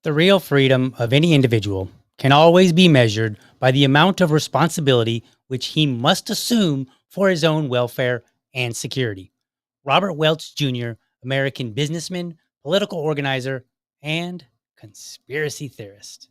The real freedom of any individual can always be measured by the amount of responsibility which he must assume for his own welfare and security. Robert Welch Jr., American businessman, political organizer, and conspiracy theorist.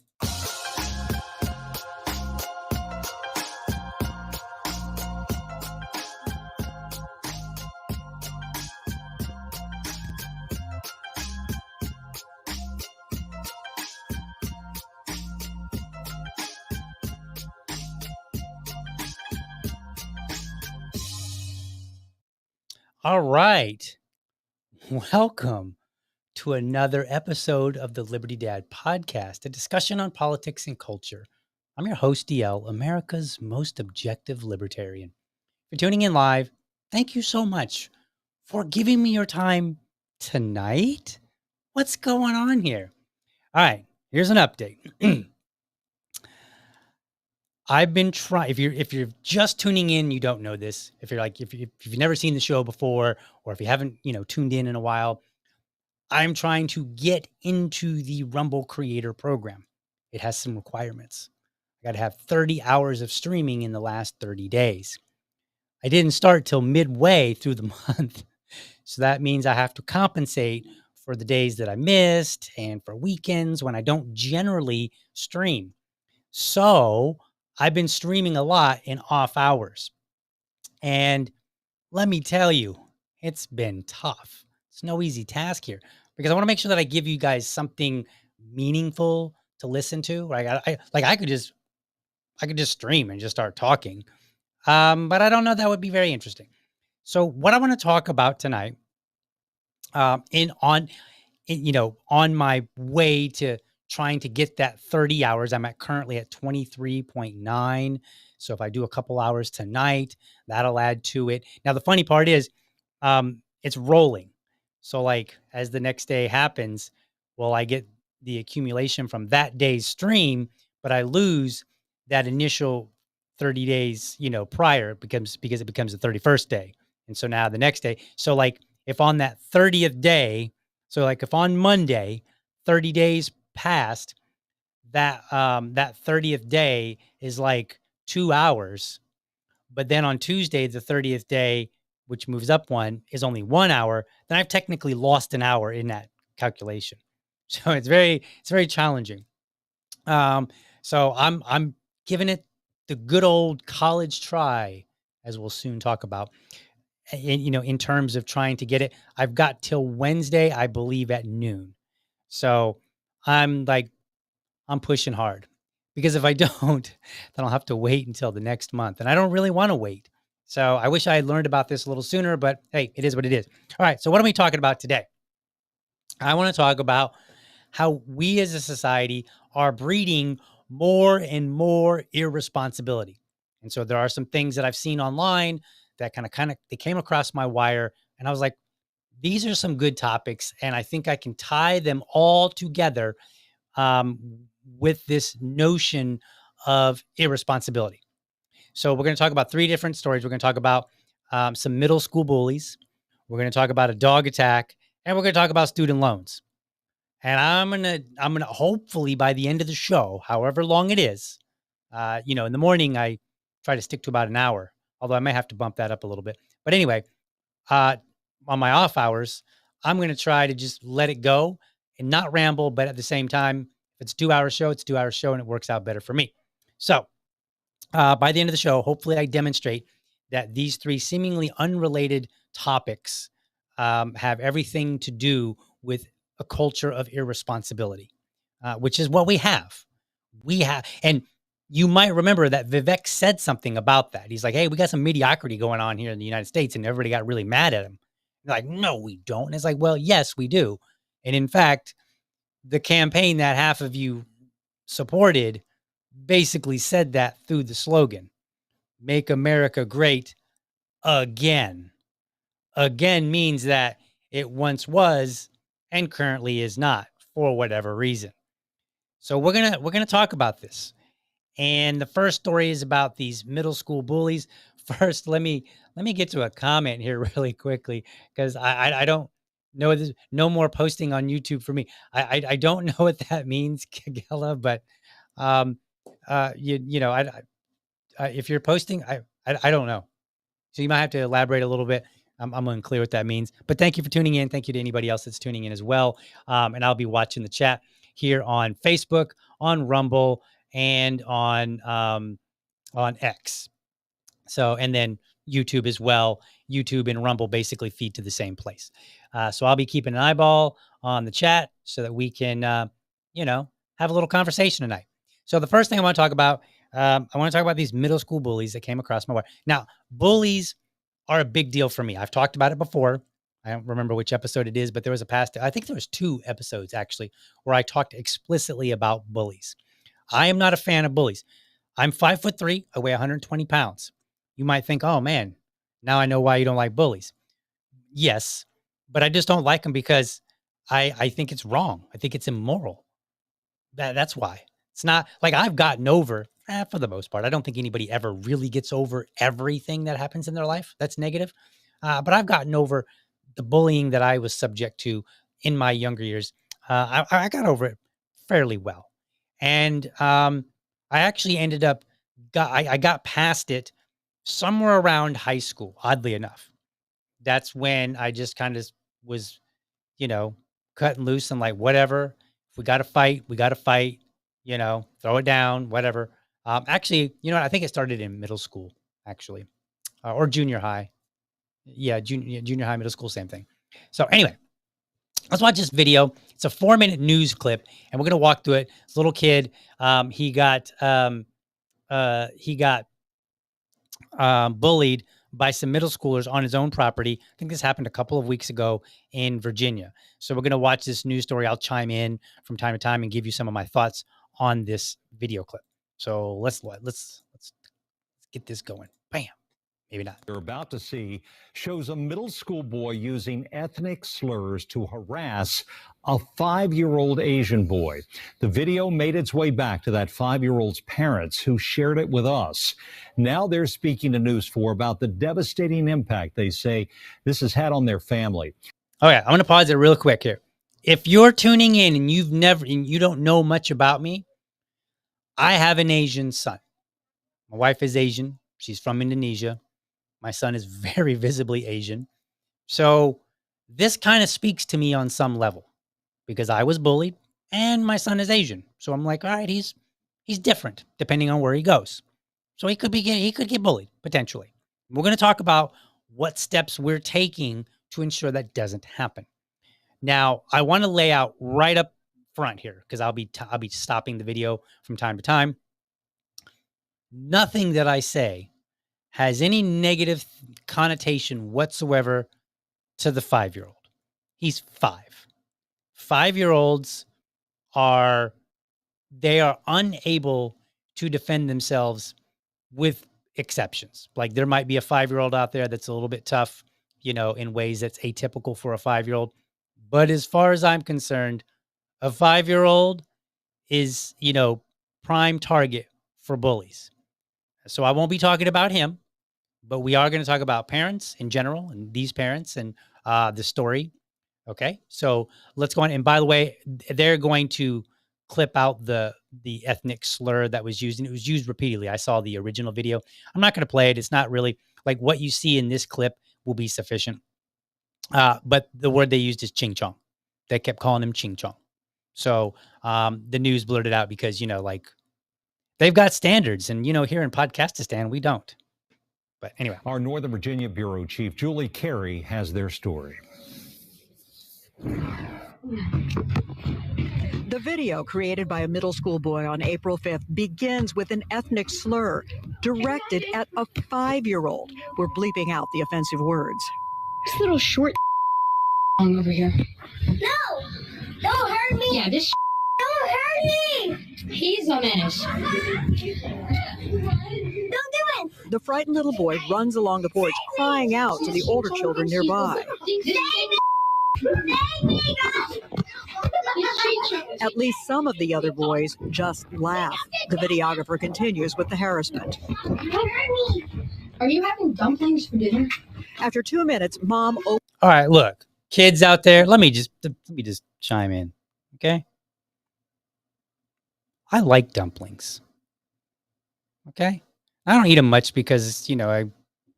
All right. Welcome to another episode of the Liberty Dad podcast, a discussion on politics and culture. I'm your host, DL, America's most objective libertarian. If you're tuning in live, thank you so much for giving me your time tonight. What's going on here? All right, here's an update. I've been trying. If you're just tuning in, you don't know this. If you've never seen the show before, or if you haven't tuned in a while, I'm trying to get into the Rumble Creator Program. It has some requirements. I got to have 30 hours of streaming in the last 30 days. I didn't start till midway through the month. So that means I have to compensate for the days that I missed and for weekends when I don't generally stream. So I've been streaming a lot in off hours. And let me tell you, it's been tough. It's no easy task here because I want to make sure that I give you guys something meaningful to listen to. Right? I could just stream and just start talking. But I don't know that would be very interesting. So what I want to talk about tonight, on my way to trying to get that 30 hours, I'm currently at 23.9. So if I do a couple hours tonight, that'll add to it. Now, the funny part is, it's rolling. So like as the next day happens, well, I get the accumulation from that day's stream, but I lose that initial 30 days, prior because it becomes the 31st day. And so now the next day, so like if on that 30th day, so like if on Monday, 30 days passed, that 30th day is like 2 hours. But then on Tuesday, the 30th day, which moves up one, is only 1 hour, then I've technically lost an hour in that calculation. So it's very challenging. So I'm giving it the good old college try, as we'll soon talk about. In terms of trying to get it, I've got till Wednesday, I believe, at noon. So I'm pushing hard because if I don't, then I'll have to wait until the next month. And I don't really want to wait. So I wish I had learned about this a little sooner, but hey, it is what it is. All right. So what are we talking about today? I want to talk about how we as a society are breeding more and more irresponsibility. And so there are some things that I've seen online that kind of they came across my wire, and I was like, these are some good topics, and I think I can tie them all together with this notion of irresponsibility. So we're going to talk about three different stories. We're going to talk about some middle school bullies. We're going to talk about a dog attack, and we're going to talk about student loans. And I'm gonna hopefully by the end of the show, however long it is, in the morning I try to stick to about an hour, although I may have to bump that up a little bit. But anyway, on my off hours, I'm gonna try to just let it go and not ramble, but at the same time, if it's a 2-hour show, it's a 2-hour show, and it works out better for me. So by the end of the show, hopefully I demonstrate that these three seemingly unrelated topics have everything to do with a culture of irresponsibility, which is what we have. And you might remember that Vivek said something about that. He's like, hey, we got some mediocrity going on here in the United States, and everybody got really mad at him. They're like, no, we don't. And it's like, well, yes, we do. And in fact, the campaign that half of you supported basically said that through the slogan, Make America Great Again. Again means that it once was and currently is not for whatever reason. So we're going to talk about this. And the first story is about these middle school bullies. First, let me get to a comment here really quickly because I don't no more posting on YouTube for me. I don't know what that means, Kagella, but you know, if you're posting, I don't know. So you might have to elaborate a little bit. I'm unclear what that means, but thank you for tuning in. Thank you to anybody else that's tuning in as well. And I'll be watching the chat here on Facebook, on Rumble, and on X. So, and then YouTube as well. YouTube and Rumble basically feed to the same place. So I'll be keeping an eyeball on the chat so that we can, you know, have a little conversation tonight. So the first thing I want to talk about, I want to talk about these middle school bullies that came across my way. Now, bullies are a big deal for me. I've talked about it before. I don't remember which episode it is, but there was I think there was 2 episodes actually where I talked explicitly about bullies. I am not a fan of bullies. I'm 5'3", I weigh 120 pounds. You might think, oh man, now I know why you don't like bullies. Yes, but I just don't like them because I think it's wrong. I think it's immoral. That's why. It's not like I've gotten over, for the most part. I don't think anybody ever really gets over everything that happens in their life that's negative. But I've gotten over the bullying that I was subject to in my younger years. I got over it fairly well. And I actually ended up, I got past it somewhere around high school, oddly enough. That's when I just kind of was, you know, cutting loose and like, whatever. If we got to fight, we got to fight, you know, throw it down, whatever. Actually, you know what? I think it started in middle school, actually, or junior high. Yeah, junior high, middle school, same thing. So anyway, let's watch this video. It's a 4-minute news clip, and we're gonna walk through it. This little kid, he got bullied by some middle schoolers on his own property. I think this happened a couple of weeks ago in Virginia. So we're going to watch this news story. I'll chime in from time to time and give you some of my thoughts on this video clip. So let's get this going. Bam. Maybe not. You're about to see shows a middle school boy using ethnic slurs to harass a 5-year-old Asian boy. The video made its way back to that 5-year-old's parents who shared it with us. Now they're speaking to News 4 about the devastating impact they say this has had on their family. Okay, I'm going to pause it real quick here. If you're tuning in and you don't know much about me, I have an Asian son. My wife is Asian. She's from Indonesia. My son is very visibly Asian. So this kind of speaks to me on some level because I was bullied and my son is Asian. So I'm like, all right, he's different depending on where he goes. So he could get bullied potentially. We're going to talk about what steps we're taking to ensure that doesn't happen. Now, I want to lay out right up front here because I'll be stopping the video from time to time. Nothing that I say has any negative connotation whatsoever to the 5-year-old. He's 5. 5-year-olds are unable to defend themselves with exceptions. Like there might be a 5-year-old out there that's a little bit tough, you know, in ways that's atypical for a 5-year-old. But as far as I'm concerned, a 5-year-old is, you know, prime target for bullies. So I won't be talking about him, but we are going to talk about parents in general and these parents and the story. Okay. So let's go on. And by the way, they're going to clip out the ethnic slur that was used, and it was used repeatedly. I saw the original video. I'm not going to play it. It's not really like what you see in this clip will be sufficient. But the word they used is ching chong. They kept calling him ching chong. So the news blurted out because, you know, like they've got standards and, you know, here in Podcastistan, we don't. But anyway. Our Northern Virginia Bureau Chief Julie Carey has their story. The video created by a middle school boy on April 5th begins with an ethnic slur directed at a 5-year-old. We're bleeping out the offensive words. This little short over here. No! Don't hurt me! Yeah, this Don't hurt me! he's a menace. Don't do it! The frightened little boy runs along the porch, crying out to the older children nearby. At least some of the other boys just laugh. The videographer continues with the harassment. Are you having dumplings for dinner? After 2 minutes, Mom All right, look, Kids out there, let me just chime in. Okay. I like dumplings. Okay. I don't eat them much because, I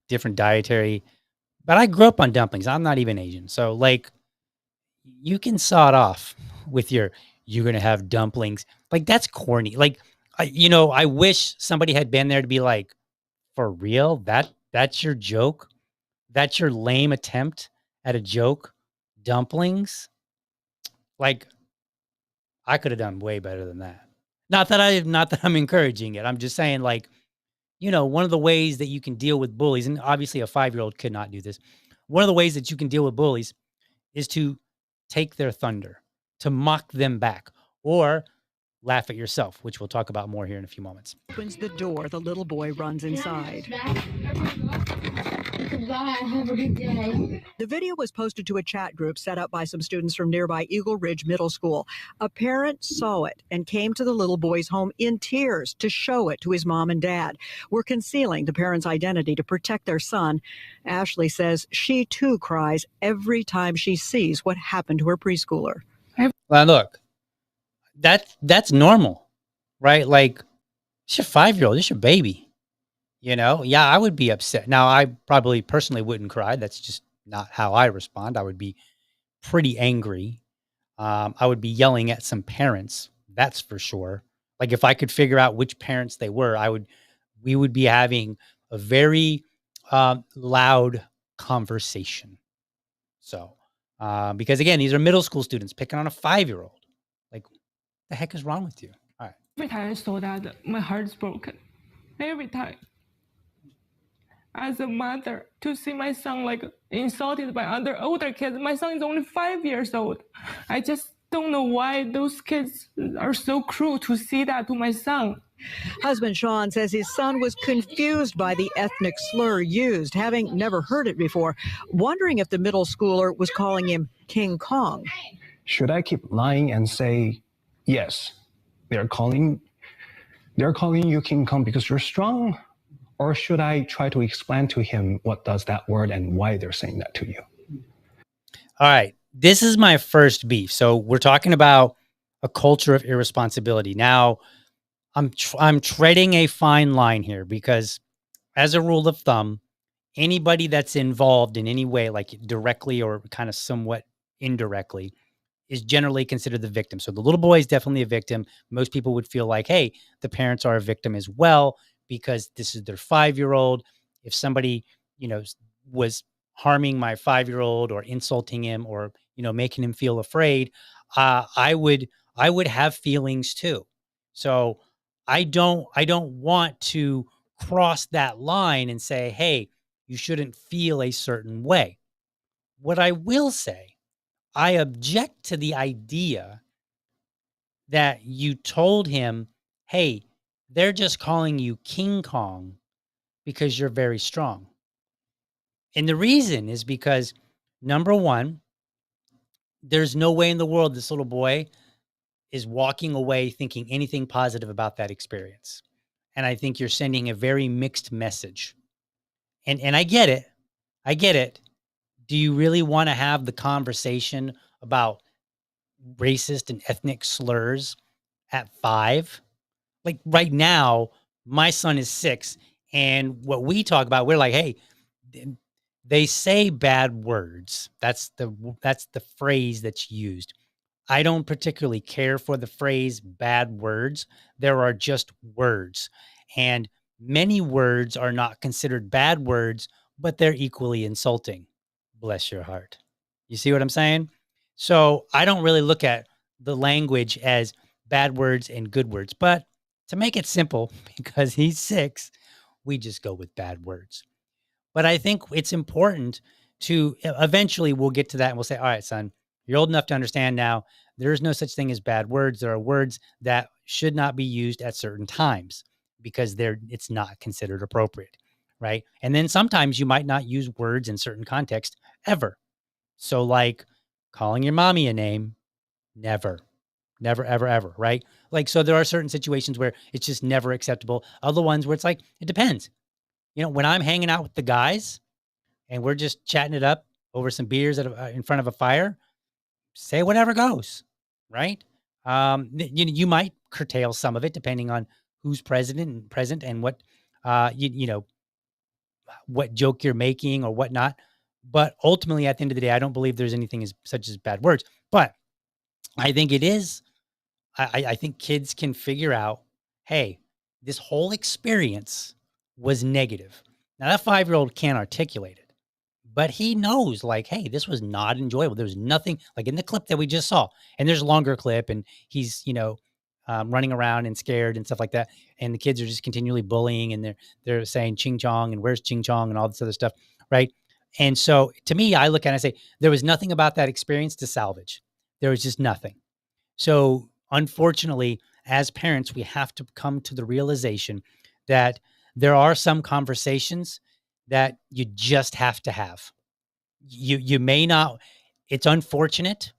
different dietary, but I grew up on dumplings. I'm not even Asian. So like you can saw it off with you're going to have dumplings. Like that's corny. Like, I wish somebody had been there to be like, for real, that's your joke. That's your lame attempt at a joke. Dumplings. Like I could have done way better than that. Not that I'm encouraging it. I'm just saying like, one of the ways that you can deal with bullies, and obviously a 5-year-old could not do this. One of the ways that you can deal with bullies is to take their thunder, to mock them back, or laugh at yourself, which we'll talk about more here in a few moments. Opens the door, the little boy runs inside. Goodbye. Have a good day. The video was posted to a chat group set up by some students from nearby Eagle Ridge Middle School. A parent saw it and came to the little boy's home in tears to show it to his mom and dad. We're concealing the parent's identity to protect their son. Ashley says she too cries every time she sees what happened to her preschooler. Well, look, that's normal, right? Like, it's your 5-year-old, it's your baby. Yeah, I would be upset. Now, I probably personally wouldn't cry. That's just not how I respond. I would be pretty angry. I would be yelling at some parents. That's for sure. Like if I could figure out which parents they were, we would be having a very loud conversation. So, because again, these are middle school students picking on a 5-year-old. Like, what the heck is wrong with you? All right. Every time I saw that, my heart is broken. Every time. As a mother, to see my son like insulted by other older kids. My son is only 5 years old. I just don't know why those kids are so cruel to see that to my son. Husband Sean says his son was confused by the ethnic slur used, having never heard it before, wondering if the middle schooler was calling him King Kong. Should I keep lying and say, yes, they're calling you King Kong because you're strong? Or should I try to explain to him what does that word and why they're saying that to you? All right. This is my first beef. So we're talking about a culture of irresponsibility. Now, I'm treading a fine line here because as a rule of thumb, anybody that's involved in any way, like directly or kind of somewhat indirectly, is generally considered the victim. So the little boy is definitely a victim. Most people would feel like, hey, the parents are a victim as well, because this is their 5-year-old. If somebody, was harming my 5-year-old or insulting him or, making him feel afraid, I would have feelings too. So I don't want to cross that line and say, hey, you shouldn't feel a certain way. What I will say, I object to the idea that you told him, hey, they're just calling you King Kong because you're very strong. And the reason is because, number one, there's no way in the world this little boy is walking away thinking anything positive about that experience. And I think you're sending a very mixed message. And I get it. I get it. Do you really want to have the conversation about racist and ethnic slurs at 5? Like right now, my son is 6, and what we talk about, we're like, hey, they say bad words. That's the phrase that's used. I don't particularly care for the phrase bad words. There are just words, and many words are not considered bad words, but they're equally insulting. Bless your heart. You see what I'm saying? So I don't really look at the language as bad words and good words, but to make it simple, because he's 6, we just go with bad words. But I think it's important to eventually we'll get to that and we'll say, all right, son, you're old enough to understand now. There is no such thing as bad words. There are words that should not be used at certain times because it's not considered appropriate, right? And then sometimes you might not use words in certain contexts ever. So like calling your mommy a name, never. Never, ever, ever, right? Like, so there are certain situations where it's just never acceptable. Other ones where it's like, it depends. When I'm hanging out with the guys and we're just chatting it up over some beers in front of a fire, say whatever goes, right? You might curtail some of it depending on who's present and what, what joke you're making or whatnot. But ultimately, at the end of the day, I don't believe there's anything such as bad words. But I think it is. I think kids can figure out, hey, this whole experience was negative. Now that 5-year-old can't articulate it, but he knows, like, hey, this was not enjoyable. There was nothing, like in the clip that we just saw, and there's a longer clip, and he's running around and scared and stuff like that, and the kids are just continually bullying, and they're saying ching chong and where's ching chong and all this other stuff, right? And so to me, I look at it and I say there was nothing about that experience to salvage. There was just nothing. So unfortunately, as parents, we have to come to the realization that there are some conversations that you just have to have. You may not, it's unfortunate.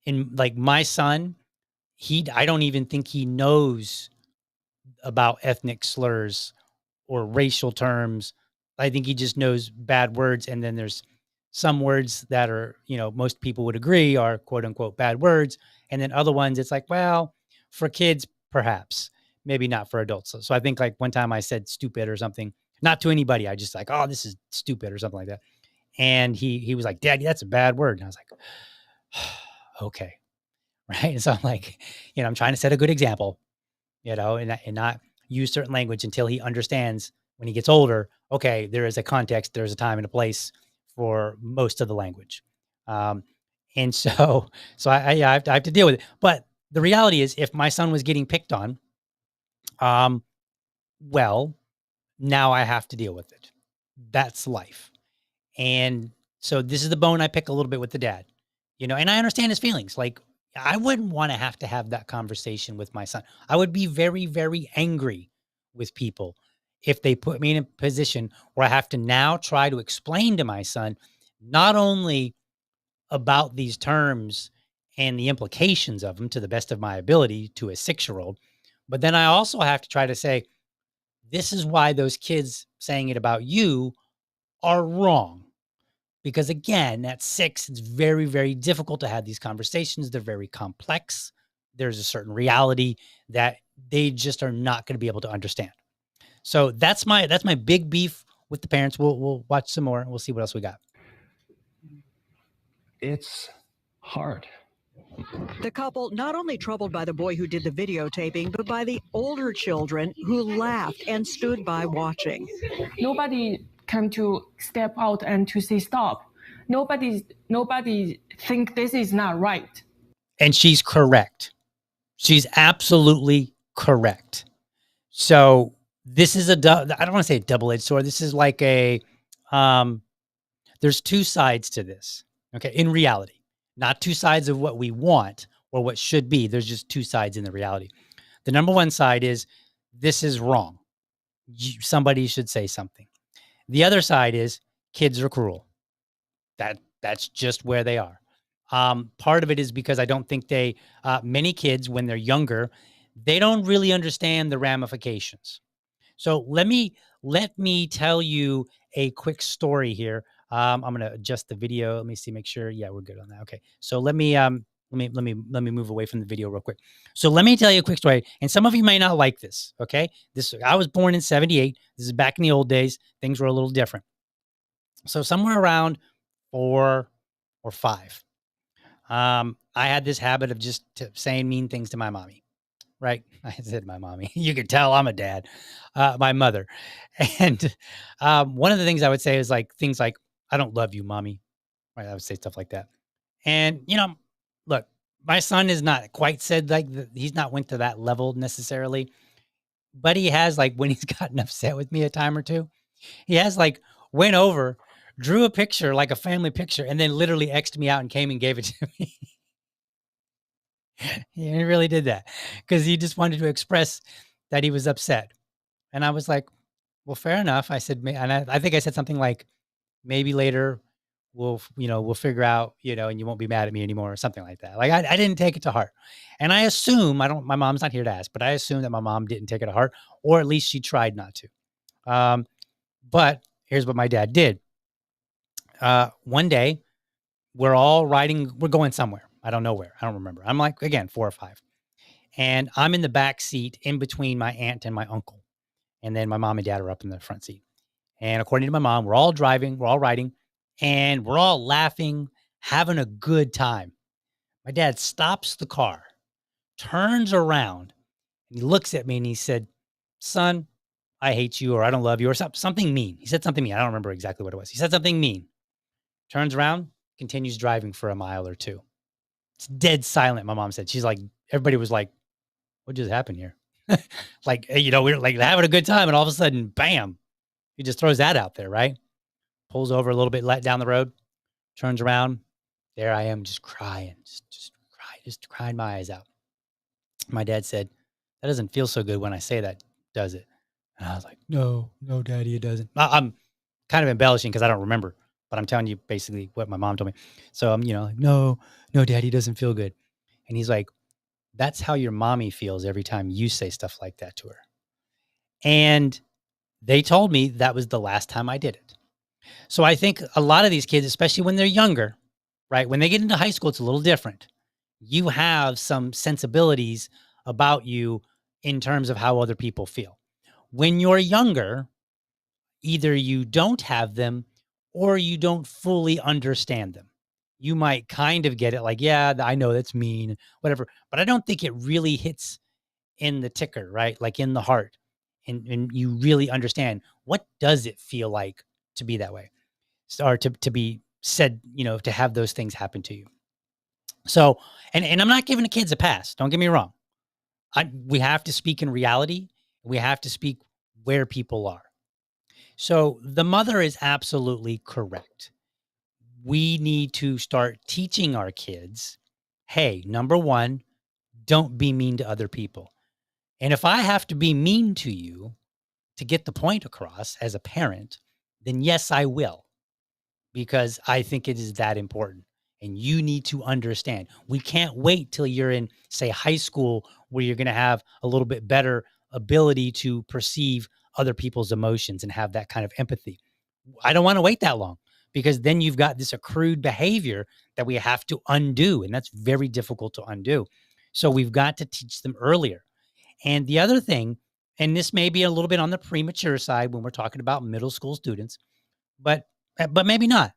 In like my son, I don't even think he knows about ethnic slurs or racial terms. I think he just knows bad words. And then there's some words that are, most people would agree are quote unquote bad words. And then other ones, it's like, well, for kids, perhaps, maybe not for adults. So I think like one time I said stupid or something, not to anybody. I just like, oh, this is stupid or something like that. And he was like, Daddy, that's a bad word. And I was like, okay. Right. And so I'm like, I'm trying to set a good example, and not use certain language until he understands when he gets older, okay, there is a context, there's a time and a place for most of the language. And so I have to deal with it. But the reality is if my son was getting picked on, well, now I have to deal with it. That's life. And so this is the bone I pick a little bit with the dad, and I understand his feelings. Like, I wouldn't want to have that conversation with my son. I would be very, very angry with people if they put me in a position where I have to now try to explain to my son, not only about these terms and the implications of them to the best of my ability to a 6-year-old, but then I also have to try to say, this is why those kids saying it about you are wrong. Because again, at 6, it's very, very difficult to have these conversations. They're very complex. There's a certain reality that they just are not going to be able to understand. So that's my big beef with the parents. We'll watch some more and we'll see what else we got. It's hard. The couple not only troubled by the boy who did the videotaping, but by the older children who laughed and stood by watching. Nobody come to step out and to say stop. Nobody think this is not right. And she's correct. She's absolutely correct. So this is I don't want to say a double-edged sword. This is like there's two sides to this. Okay. In reality, not two sides of what we want or what should be. There's just two sides in the reality. The number one side is this is wrong. Somebody should say something. The other side is kids are cruel. That's just where they are. Part of it is because I don't think many kids, when they're younger, they don't really understand the ramifications. So let me tell you a quick story here. I'm going to adjust the video. Let me see, make sure. Yeah, we're good on that. Okay. So let me move away from the video real quick. So let me tell you a quick story. And some of you may not like this. Okay. I was born in 78. This is back in the old days. Things were a little different. So somewhere around 4 or 5, I had this habit of just saying mean things to my mommy, right? I said my mommy. You could tell I'm a dad, my mother. And one of the things I would say is things like, I don't love you, mommy. Right? I would say stuff like that. And, look, my son is not quite said he's not went to that level necessarily, but he has when he's gotten upset with me a time or two, he has went over, drew a picture, like a family picture, and then literally X'd me out and came and gave it to me. He really did that because he just wanted to express that he was upset. And I was like, well, fair enough. I said, and I think I said something like, maybe later we'll figure out, and you won't be mad at me anymore or something like that. I didn't take it to heart. And I assume my mom's not here to ask, but I assume that my mom didn't take it to heart, or at least she tried not to. But here's what my dad did. One day we're all riding, we're going somewhere. I don't know where. I don't remember. I'm like, again, 4 or 5. And I'm in the back seat in between my aunt and my uncle. And then my mom and dad are up in the front seat. And according to my mom, we're all driving, we're all riding, and we're all laughing, having a good time. My dad stops the car, turns around, and he looks at me and he said, "Son, I hate you," or "I don't love you," or something mean. He said something mean. I don't remember exactly what it was. He said something mean. Turns around, continues driving for a mile or 2. It's dead silent, my mom said. She's like, everybody was like, "What just happened here?" Like, we were like having a good time, and all of a sudden, bam, he just throws that out there, right? Pulls over a little bit down the road, turns around. There I am, just crying, just crying my eyes out. My dad said, "That doesn't feel so good when I say that, does it?" And I was like, "No, Daddy, it doesn't." I'm kind of embellishing because I don't remember, but I'm telling you basically what my mom told me. So I'm, like, "No, Daddy, it doesn't feel good." And he's like, "That's how your mommy feels every time you say stuff like that to her." And they told me that was the last time I did it. So I think a lot of these kids, especially when they're younger, right? When they get into high school, it's a little different. You have some sensibilities about you in terms of how other people feel. When you're younger, either you don't have them or you don't fully understand them. You might kind of get it like, yeah, I know that's mean, whatever, but I don't think it really hits in the ticker, right? Like in the heart. And you really understand, what does it feel like to be that way? Or to be said, to have those things happen to you. So, and I'm not giving the kids a pass. Don't get me wrong. We have to speak in reality. We have to speak where people are. So the mother is absolutely correct. We need to start teaching our kids, hey, number one, don't be mean to other people. And if I have to be mean to you to get the point across as a parent, then yes, I will, because I think it is that important. And you need to understand. We can't wait till you're in, say, high school, where you're going to have a little bit better ability to perceive other people's emotions and have that kind of empathy. I don't want to wait that long, because then you've got this accrued behavior that we have to undo. And that's very difficult to undo. So we've got to teach them earlier. And the other thing, and this may be a little bit on the premature side when we're talking about middle school students, but maybe not.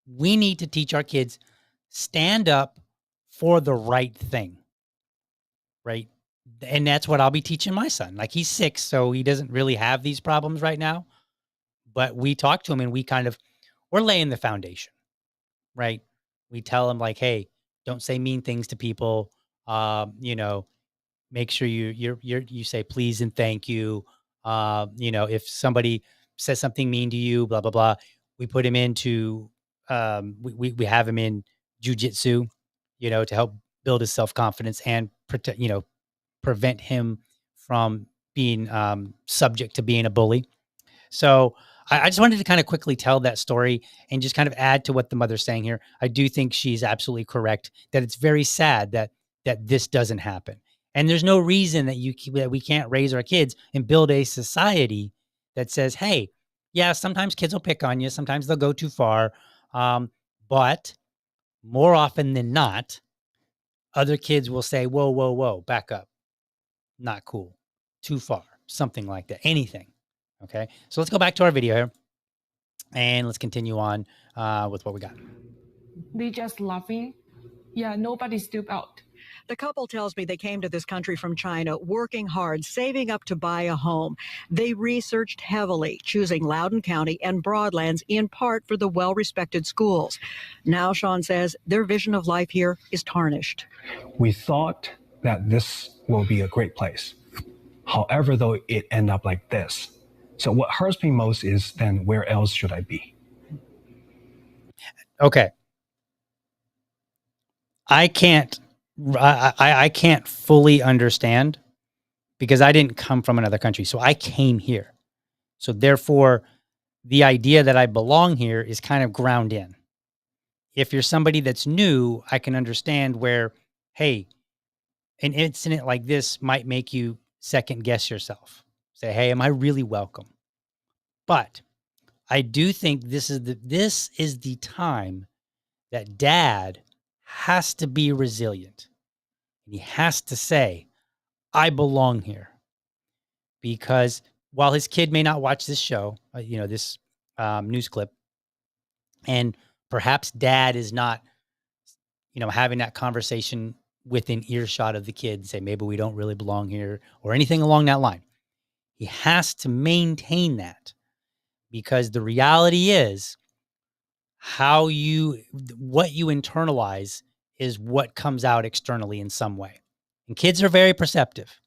We need to teach our kids, stand up for the right thing, right? And that's what I'll be teaching my son. Like, he's 6, so he doesn't really have these problems right now. But we talk to him and we're laying the foundation, right? We tell him like, hey, don't say mean things to people. Make sure you say please and thank you. If somebody says something mean to you, blah, blah, blah, we put him into, we have him in jujitsu, to help build his self-confidence and prevent him from being subject to being a bully. So I just wanted to kind of quickly tell that story and just kind of add to what the mother's saying here. I do think she's absolutely correct that it's very sad that this doesn't happen. And there's no reason that we can't raise our kids and build a society that says, hey, yeah, sometimes kids will pick on you. Sometimes they'll go too far. But more often than not, other kids will say, whoa, whoa, whoa, back up. Not cool. Too far. Something like that. Anything. Okay. So let's go back to our video here and let's continue on with what we got. They just laughing. Yeah, nobody stoop out. The couple tells me they came to this country from China working hard, saving up to buy a home. They researched heavily, choosing Loudoun County and Broadlands in part for the well-respected schools. Now, Sean says their vision of life here is tarnished. We thought that this will be a great place. However, though, it ended up like this. So what hurts me most is then where else should I be? Okay. I can't fully understand because I didn't come from another country. So I came here. So therefore, the idea that I belong here is kind of ground in. If you're somebody that's new, I can understand where, hey, an incident like this might make you second guess yourself. Say, hey, am I really welcome? But I do think this is the time that dad has to be resilient. He has to say, I belong here. Because while his kid may not watch this show, this news clip, and perhaps dad is not, having that conversation within earshot of the kid and say, maybe we don't really belong here or anything along that line. He has to maintain that, because the reality is what you internalize is what comes out externally in some way. And kids are very perceptive.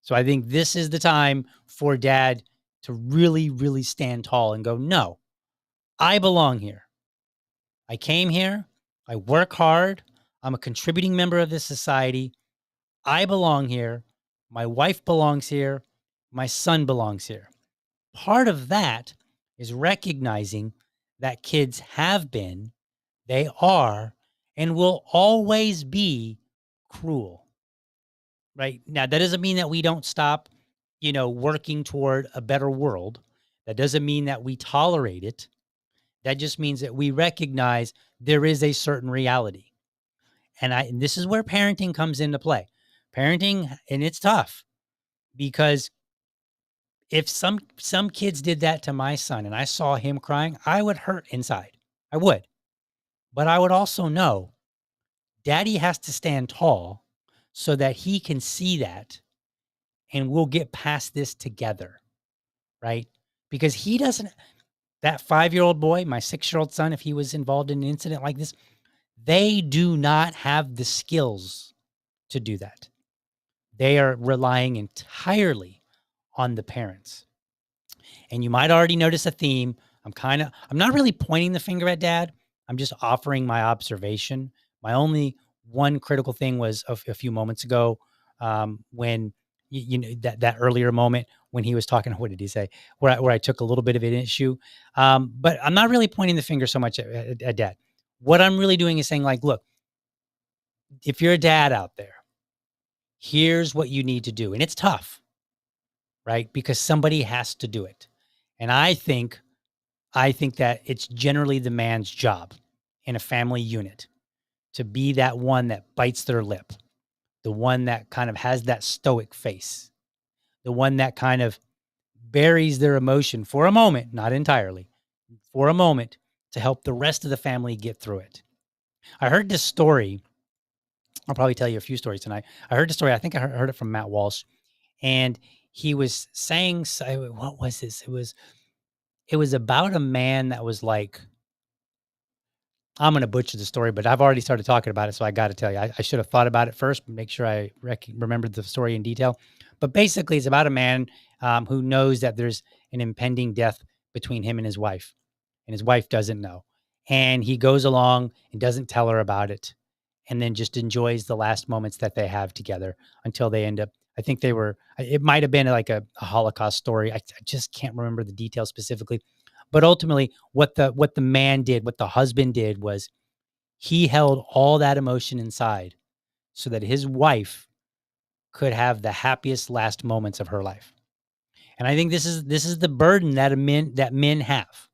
So I think this is the time for dad to really, really stand tall and go, no, I belong here. I came here. I work hard. I'm a contributing member of this society. I belong here. My wife belongs here. My son belongs here. Part of that is recognizing that kids have been, they are, and will always be cruel. Right? Now, that doesn't mean that we don't stop, working toward a better world. That doesn't mean that we tolerate it. That just means that we recognize there is a certain reality. And this is where parenting comes into play. Parenting, and it's tough, because if some kids did that to my son and I saw him crying, I would hurt inside. I would. But I would also know daddy has to stand tall so that he can see that, and we'll get past this together, right? Because he doesn't, that 5-year-old boy, my 6-year-old son, if he was involved in an incident like this, they do not have the skills to do that. They are relying entirely on the parents. And you might already notice a theme. I'm not really pointing the finger at dad. I'm just offering my observation. My only one critical thing was a few moments ago, when that earlier moment when he was talking, what did he say? Where I took a little bit of an issue. But I'm not really pointing the finger so much at dad. What I'm really doing is saying, like, look, if you're a dad out there, here's what you need to do. And it's tough, right? Because somebody has to do it. And I think that it's generally the man's job in a family unit to be that one that bites their lip, the one that kind of has that stoic face, the one that kind of buries their emotion for a moment, not entirely, for a moment, to help the rest of the family get through it. I heard this story. I'll probably tell you a few stories tonight. I heard the story. I think I heard it from Matt Walsh, and he was saying, what was this? It was about a man that was like, I'm going to butcher the story, but I've already started talking about it, so I got to tell you. I should have thought about it first, make sure I remembered the story in detail. But basically, it's about a man who knows that there's an impending death between him and his wife doesn't know. And he goes along and doesn't tell her about it, and then just enjoys the last moments that they have together until they end up, I think it might have been like a Holocaust story. I just can't remember the details specifically. But ultimately, what the man did, what the husband did, was he held all that emotion inside so that his wife could have the happiest last moments of her life. And I think this is the burden that men have.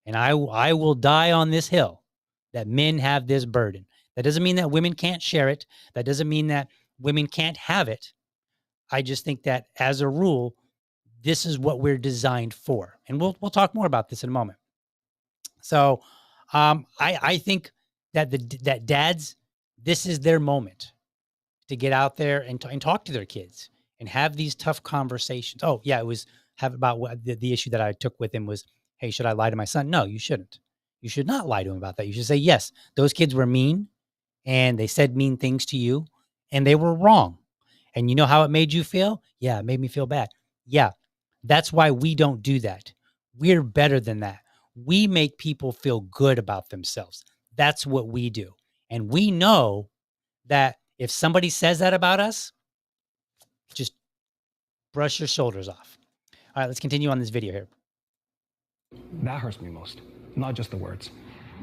And I will die on this hill that men have this burden. That doesn't mean that women can't share it. That doesn't mean that women can't have it. I just think that as a rule, this is what we're designed for. And we'll talk more about this in a moment. So I think that that dads, this is their moment to get out there and talk to their kids and have these tough conversations. Oh yeah, it was about what the issue that I took with him was, hey, should I lie to my son? No, you shouldn't. You should not lie to him about that. You should say, yes, those kids were mean and they said mean things to you and they were wrong. And you know how it made you feel? Yeah, it made me feel bad. Yeah, that's why we don't do that. We're better than that. We make people feel good about themselves. That's what we do. And we know that if somebody says that about us, just brush your shoulders off. All right, let's continue on this video here. That hurts me most, not just the words.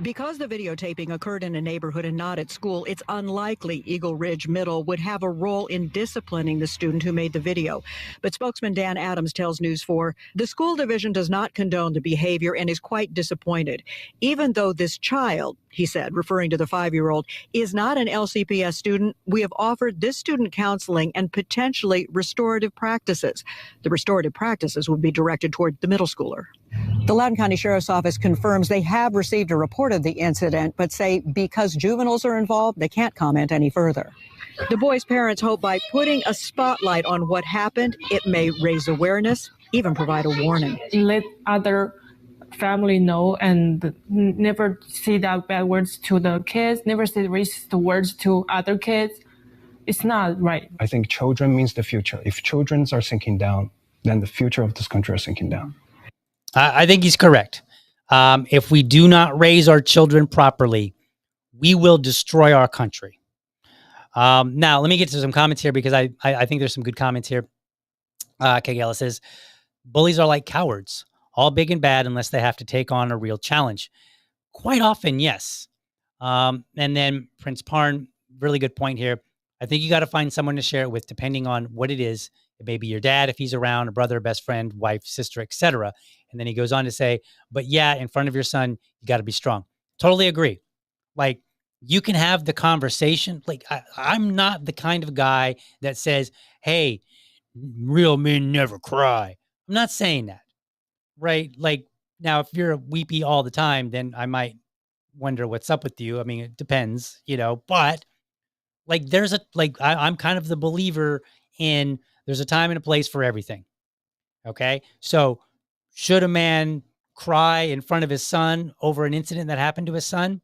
Because the videotaping occurred in a neighborhood and not at school, it's unlikely Eagle Ridge Middle would have a role in disciplining the student who made the video. But spokesman Dan Adams tells News 4, the school division does not condone the behavior and is quite disappointed. Even though this child, he said, referring to the 5-year-old, is not an LCPS student, we have offered this student counseling and potentially restorative practices. The restorative practices would be directed toward the middle schooler. The Loudoun County Sheriff's Office confirms they have received a report of the incident, but say because juveniles are involved, they can't comment any further. The boy's parents hope by putting a spotlight on what happened, it may raise awareness, even provide a warning. Let other family know and never say that bad words to the kids, never say racist words to other kids. It's not right. I think children means the future. If children are sinking down, then the future of this country is sinking down. I think he's correct. If we do not raise our children properly, we will destroy our country. Now, let me get to some comments here because I think there's some good comments here. Kagela says, bullies are like cowards, all big and bad unless they have to take on a real challenge. Quite often, yes. And then Prince Parn, really good point here. I think you got to find someone to share it with, depending on what it is. It may be your dad if he's around, a brother, best friend, wife, sister, etc. And then he goes on to say, but yeah, in front of your son, you got to be strong. Totally agree. Like, you can have the conversation. Like, I'm not the kind of guy that says, hey, real men never cry. I'm not saying that, right? Like, now, if you're weepy all the time, then I might wonder what's up with you. I mean, it depends, but like, I'm kind of the believer in there's a time and a place for everything. Okay. So should a man cry in front of his son over an incident that happened to his son?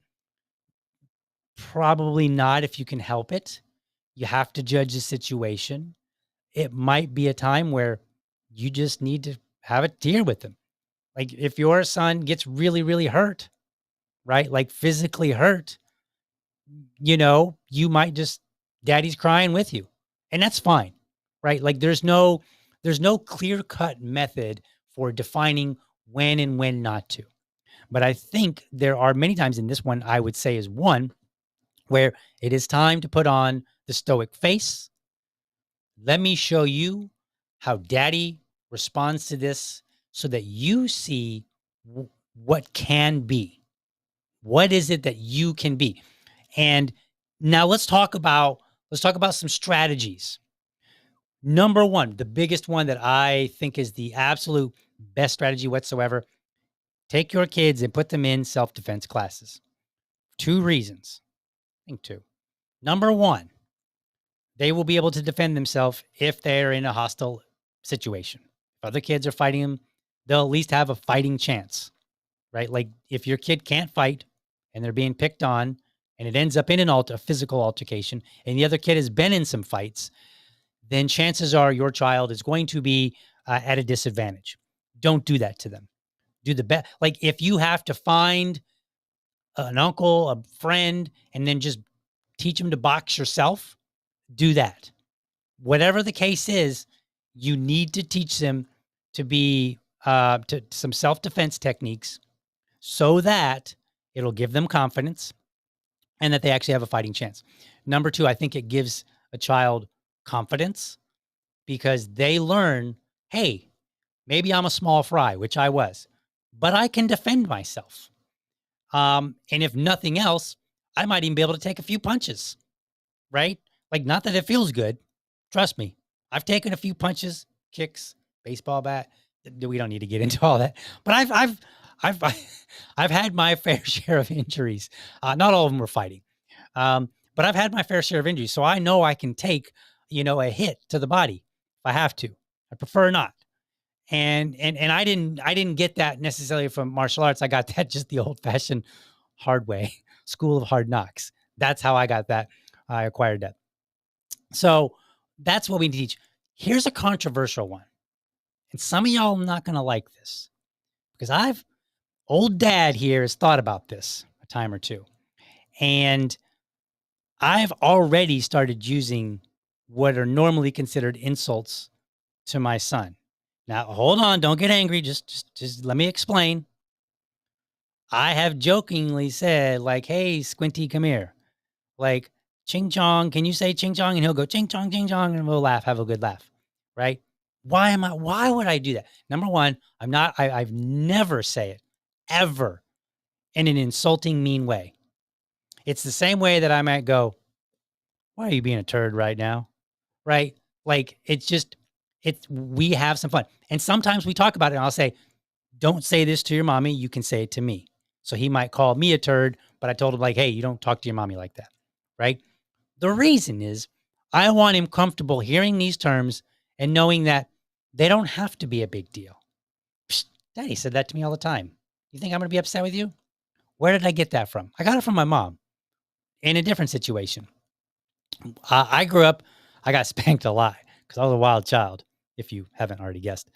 Probably not if you can help it. You have to judge the situation. It might be a time where you just need to have a tear with him. Like, if your son gets really, really hurt, right? Like physically hurt, you might just, daddy's crying with you, and that's fine, right? Like, there's no clear-cut method for defining when and when not to. But I think there are many times, in this one, I would say is one, where it is time to put on the stoic face. Let me show you how daddy responds to this so that you see what can be. What is it that you can be? And now let's talk about some strategies. Number one, the biggest one that I think is the absolute best strategy whatsoever, take your kids and put them in self-defense classes. 2 reasons. I think 2. Number one, they will be able to defend themselves if they're in a hostile situation. If other kids are fighting them, they'll at least have a fighting chance, right? Like, if your kid can't fight and they're being picked on and it ends up in a physical altercation and the other kid has been in some fights, then chances are your child is going to be at a disadvantage. Don't do that to them. Do the best. Like, if you have to find an uncle, a friend, and then just teach them to box yourself, do that. Whatever the case is, you need to teach them to be to some self-defense techniques so that it'll give them confidence and that they actually have a fighting chance. Number 2, I think it gives a child confidence because they learn, hey, maybe I'm a small fry, which I was, but I can defend myself. And if nothing else, I might even be able to take a few punches, right? Like, not that it feels good. Trust me. I've taken a few punches, kicks, baseball bat. We don't need to get into all that, but I've had my fair share of injuries. Not all of them were fighting. But I've had my fair share of injuries. So I know I can take, a hit to the body if I have to. I prefer not. And I didn't get that necessarily from martial arts. I got that just the old fashioned hard way, school of hard knocks. That's how I got that. I acquired that. So that's what we teach. Here's a controversial one. And some of y'all are not going to like this because old dad here has thought about this a time or two. And I've already started using what are normally considered insults to my son. Now, hold on. Don't get angry. Just let me explain. I have jokingly said, like, hey, Squinty, come here. Like, ching chong, can you say ching chong? And he'll go ching chong, and we'll laugh, have a good laugh. Right? Why would I do that? Number one, I've never say it ever in an insulting, mean way. It's the same way that I might go, why are you being a turd right now? Right? Like, we have some fun. And sometimes we talk about it and I'll say, don't say this to your mommy. You can say it to me. So he might call me a turd, but I told him, like, hey, you don't talk to your mommy like that. Right? The reason is I want him comfortable hearing these terms and knowing that they don't have to be a big deal. Psst, Daddy said that to me all the time. You think I'm going to be upset with you? Where did I get that from? I got it from my mom in a different situation. I grew up, I got spanked a lot because I was a wild child, if you haven't already guessed.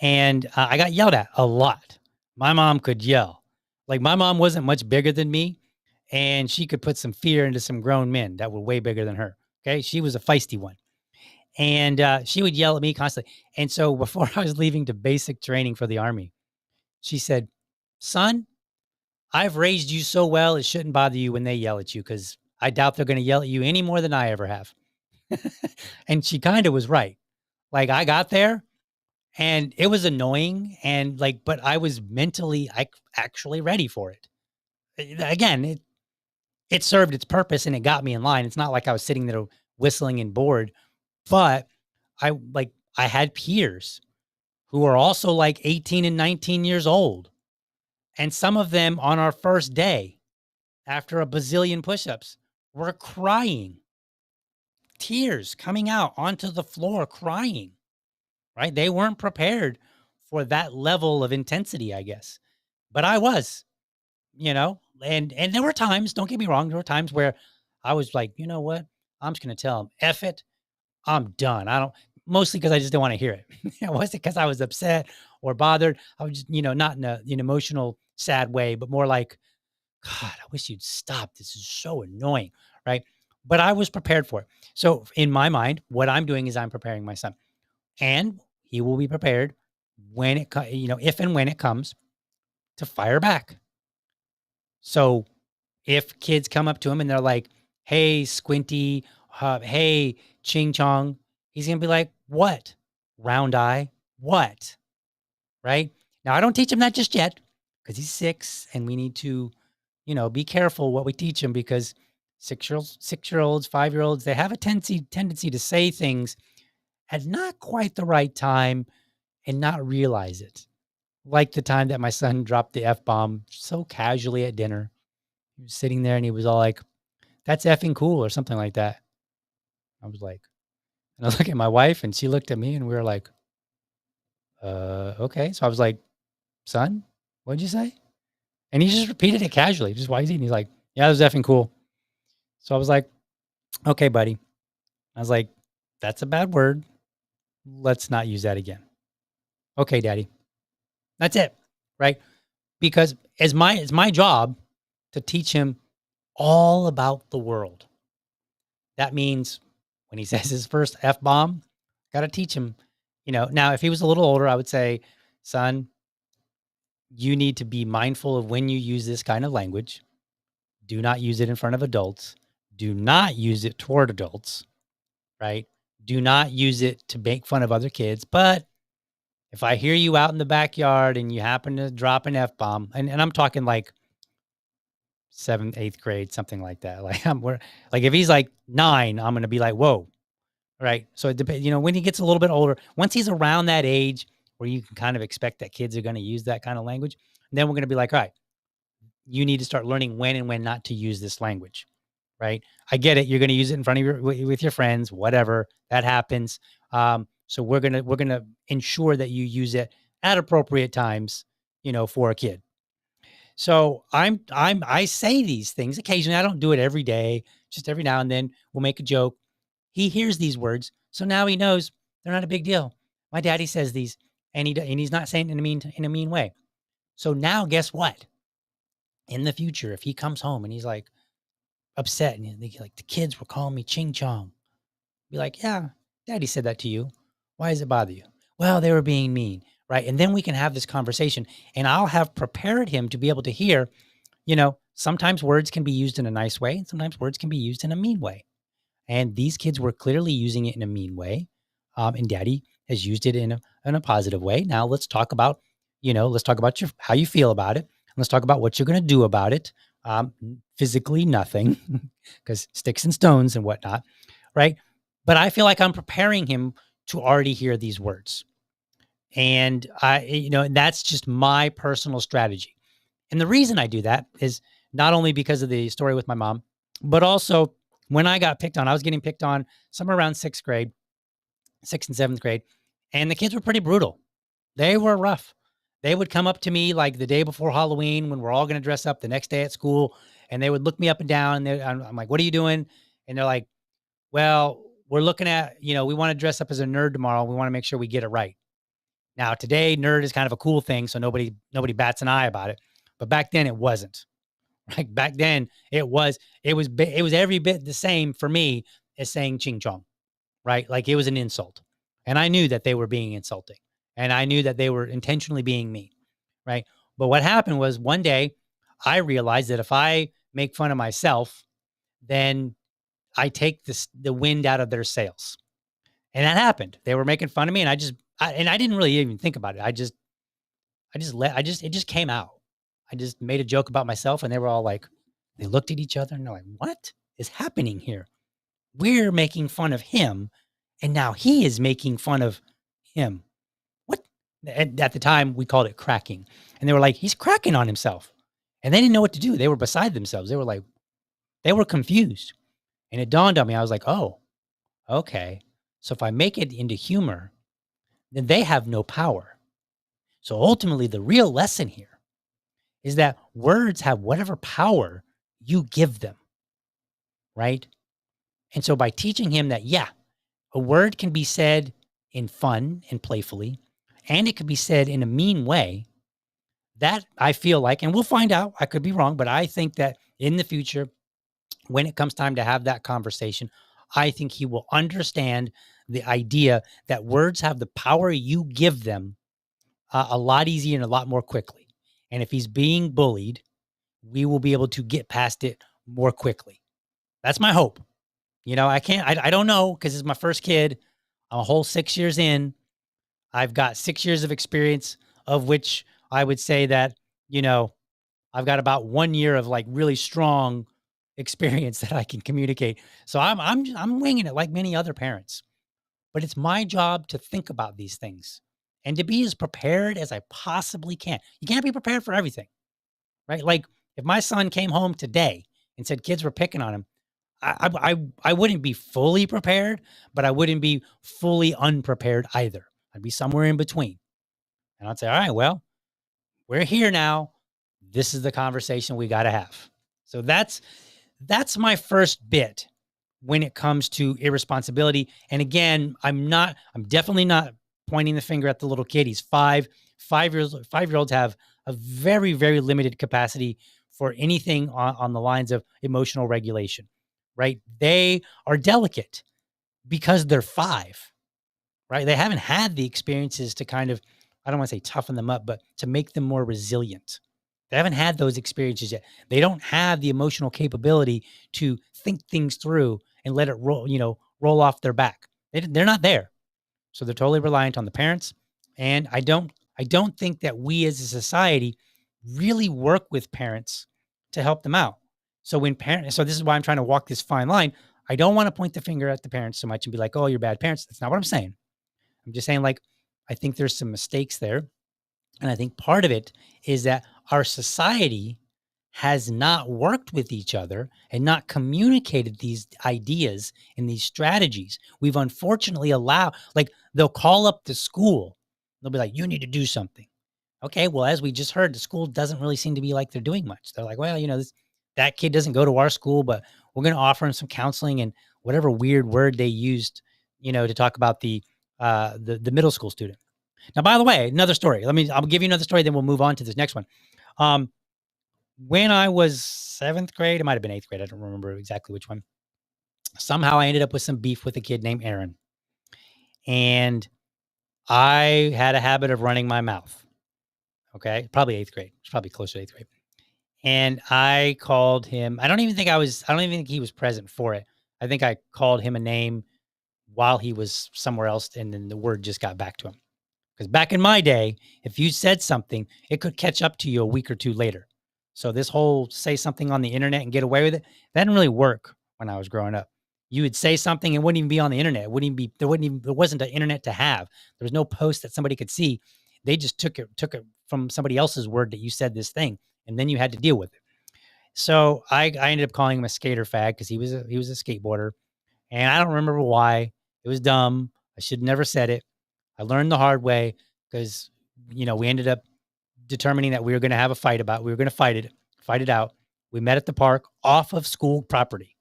And I got yelled at a lot. My mom could yell. Like, my mom wasn't much bigger than me, and she could put some fear into some grown men that were way bigger than her. Okay. She was a feisty one. And she would yell at me constantly. And so before I was leaving to basic training for the Army, she said, son, I've raised you so well, it shouldn't bother you when they yell at you, because I doubt they're going to yell at you any more than I ever have. And she kind of was right. Like, I got there and it was annoying, and like, but I was mentally actually ready for it. Again, it served its purpose and it got me in line. It's not like I was sitting there whistling and bored, but I had peers who were also like 18 and 19 years old. And some of them on our first day, after a bazillion push-ups, were crying, tears coming out onto the floor, crying, right? They weren't prepared for that level of intensity, I guess. But I was, and there were times, don't get me wrong, there were times where I was like, you know what? I'm just going to tell them, F it. I'm done. Mostly because I just didn't want to hear it. It wasn't because I was upset or bothered. I was just, not in an emotional, sad way, but more like, God, I wish you'd stop. This is so annoying. Right. But I was prepared for it. So in my mind, what I'm doing is I'm preparing my son, and he will be prepared when if and when it comes to fire back. So if kids come up to him and they're like, hey, Squinty, hey, Ching Chong, he's going to be like, what? Round eye, what? Right? Now, I don't teach him that just yet because he's 6 and we need to, be careful what we teach him, because 6-year-olds, 5-year-olds, they have a tendency to say things at not quite the right time and not realize it. Like the time that my son dropped the F-bomb so casually at dinner. He was sitting there and he was all like, that's effing cool or something like that. I was like, and I look at my wife and she looked at me and we were like, okay. So I was like, son, what'd you say? And he just repeated it casually, just while he's eating. He's like, yeah, that was effing cool. So I was like, okay, buddy. I was like, that's a bad word. Let's not use that again. Okay, daddy. That's it. Right. Because it's my job to teach him all about the world. That means when he says his first F-bomb, got to teach him, now if he was a little older, I would say, son, you need to be mindful of when you use this kind of language. Do not use it in front of adults. Do not use it toward adults, right? Do not use it to make fun of other kids. But if I hear you out in the backyard and you happen to drop an F-bomb, and I'm talking like 7th, 8th grade, something like that. Like if he's like 9, I'm going to be like, whoa. Right. So it depends, when he gets a little bit older, once he's around that age where you can kind of expect that kids are going to use that kind of language, then we're going to be like, all right, you need to start learning when and when not to use this language. Right. I get it. You're going to use it in front of with your friends, whatever that happens. So we're going to ensure that you use it at appropriate times, for a kid. So I say these things occasionally. I don't do it every day, just every now and then we'll make a joke. He hears these words, so now he knows they're not a big deal. My daddy says these, and he's not saying it in a mean way. So now, guess what? In the future, if he comes home and he's like upset and like the kids were calling me Ching Chong, be like, yeah, daddy said that to you. Why does it bother you? Well, they were being mean, right? And then we can have this conversation, and I'll have prepared him to be able to hear, sometimes words can be used in a nice way, and sometimes words can be used in a mean way. And these kids were clearly using it in a mean way. And Daddy has used it in a positive way. Now let's talk about, how you feel about it. Let's talk about what you're going to do about it. Physically, nothing, because sticks and stones and whatnot, right? But I feel like I'm preparing him to already hear these words. And that's just my personal strategy. And the reason I do that is not only because of the story with my mom, but also when I got picked on, I was getting picked on somewhere around 6th and 7th grade. And the kids were pretty brutal. They were rough. They would come up to me like the day before Halloween when we're all going to dress up the next day at school. And they would look me up and down. And I'm like, what are you doing? And they're like, well, we're looking at, we want to dress up as a nerd tomorrow. We want to make sure we get it right. Now, today, nerd is kind of a cool thing. So nobody bats an eye about it. But back then it wasn't. Like back then it was every bit the same for me as saying ching chong, right? Like it was an insult. And I knew that they were being insulting, and I knew that they were intentionally being mean, right? But what happened was one day I realized that if I make fun of myself, then I take the wind out of their sails. And that happened. They were making fun of me, and I didn't really even think about it. It just came out. I just made a joke about myself, and they were all like, they looked at each other and they're like, what is happening here? We're making fun of him, and now he is making fun of him. What? And at the time, we called it cracking. And they were like, he's cracking on himself. And they didn't know what to do. They were beside themselves. They were confused. And it dawned on me. I was like, oh, okay. So if I make it into humor, then they have no power. So ultimately, the real lesson here is that words have whatever power you give them, right? And so by teaching him that, a word can be said in fun and playfully, and it could be said in a mean way, that I feel like, and we'll find out, I could be wrong, but I think that in the future, when it comes time to have that conversation, I think he will understand the idea that words have the power you give them a lot easier and a lot more quickly. And if he's being bullied, we will be able to get past it more quickly. That's my hope. I don't know, because it's my first kid. I'm a whole 6 years in. I've got 6 years of experience, of which I would say that, I've got about 1 year of like really strong experience that I can communicate. So I'm winging it like many other parents. But it's my job to think about these things and to be as prepared as I possibly can. You can't be prepared for everything, right? Like if my son came home today and said kids were picking on him, I wouldn't be fully prepared, but I wouldn't be fully unprepared either. I'd be somewhere in between. And I'd say, all right, well, we're here now. This is the conversation we got to have. So that's my first bit when it comes to irresponsibility. And again, I'm definitely not pointing the finger at the little kid. He's 5. 5-year-olds have a very, very limited capacity for anything on the lines of emotional regulation, right? They are delicate because they're 5, right? They haven't had the experiences to kind of, I don't want to say toughen them up, but to make them more resilient. They haven't had those experiences yet. They don't have the emotional capability to think things through and let it roll off their back. They're not there. So they're totally reliant on the parents. And I don't think that we as a society really work with parents to help them out. So so this is why I'm trying to walk this fine line. I don't want to point the finger at the parents so much and be like, oh, you're bad parents. That's not what I'm saying. I'm just saying, like, I think there's some mistakes there. And I think part of it is that our society has not worked with each other and not communicated these ideas and these strategies. We've unfortunately allowed, like, they'll call up the school. They'll be like, you need to do something. Okay, well, as we just heard, the school doesn't really seem to be like they're doing much. They're like, well, that kid doesn't go to our school, but we're going to offer him some counseling and whatever weird word they used, to talk about the middle school student. Now, by the way, another story. I'll give you another story, then we'll move on to this next one. When I was 7th grade, it might have been 8th grade. I don't remember exactly which one. Somehow I ended up with some beef with a kid named Aaron. And I had a habit of running my mouth. Okay. Probably 8th grade. It's probably closer to 8th grade. And I called him. I don't even think he was present for it. I think I called him a name while he was somewhere else. And then the word just got back to him. Because back in my day, if you said something, it could catch up to you a week or two later. So this whole say something on the internet and get away with it, that didn't really work when I was growing up. You would say something and wouldn't even be on the internet. There wasn't an internet to have. There was no post that somebody could see. They just took it from somebody else's word that you said this thing, and then you had to deal with it. So I ended up calling him a skater fag because he was a skateboarder, and I don't remember why. It was dumb. I should have never said it. I learned the hard way because, we ended up determining that we were going to have a fight we were going to fight it out. We met at the park off of school property.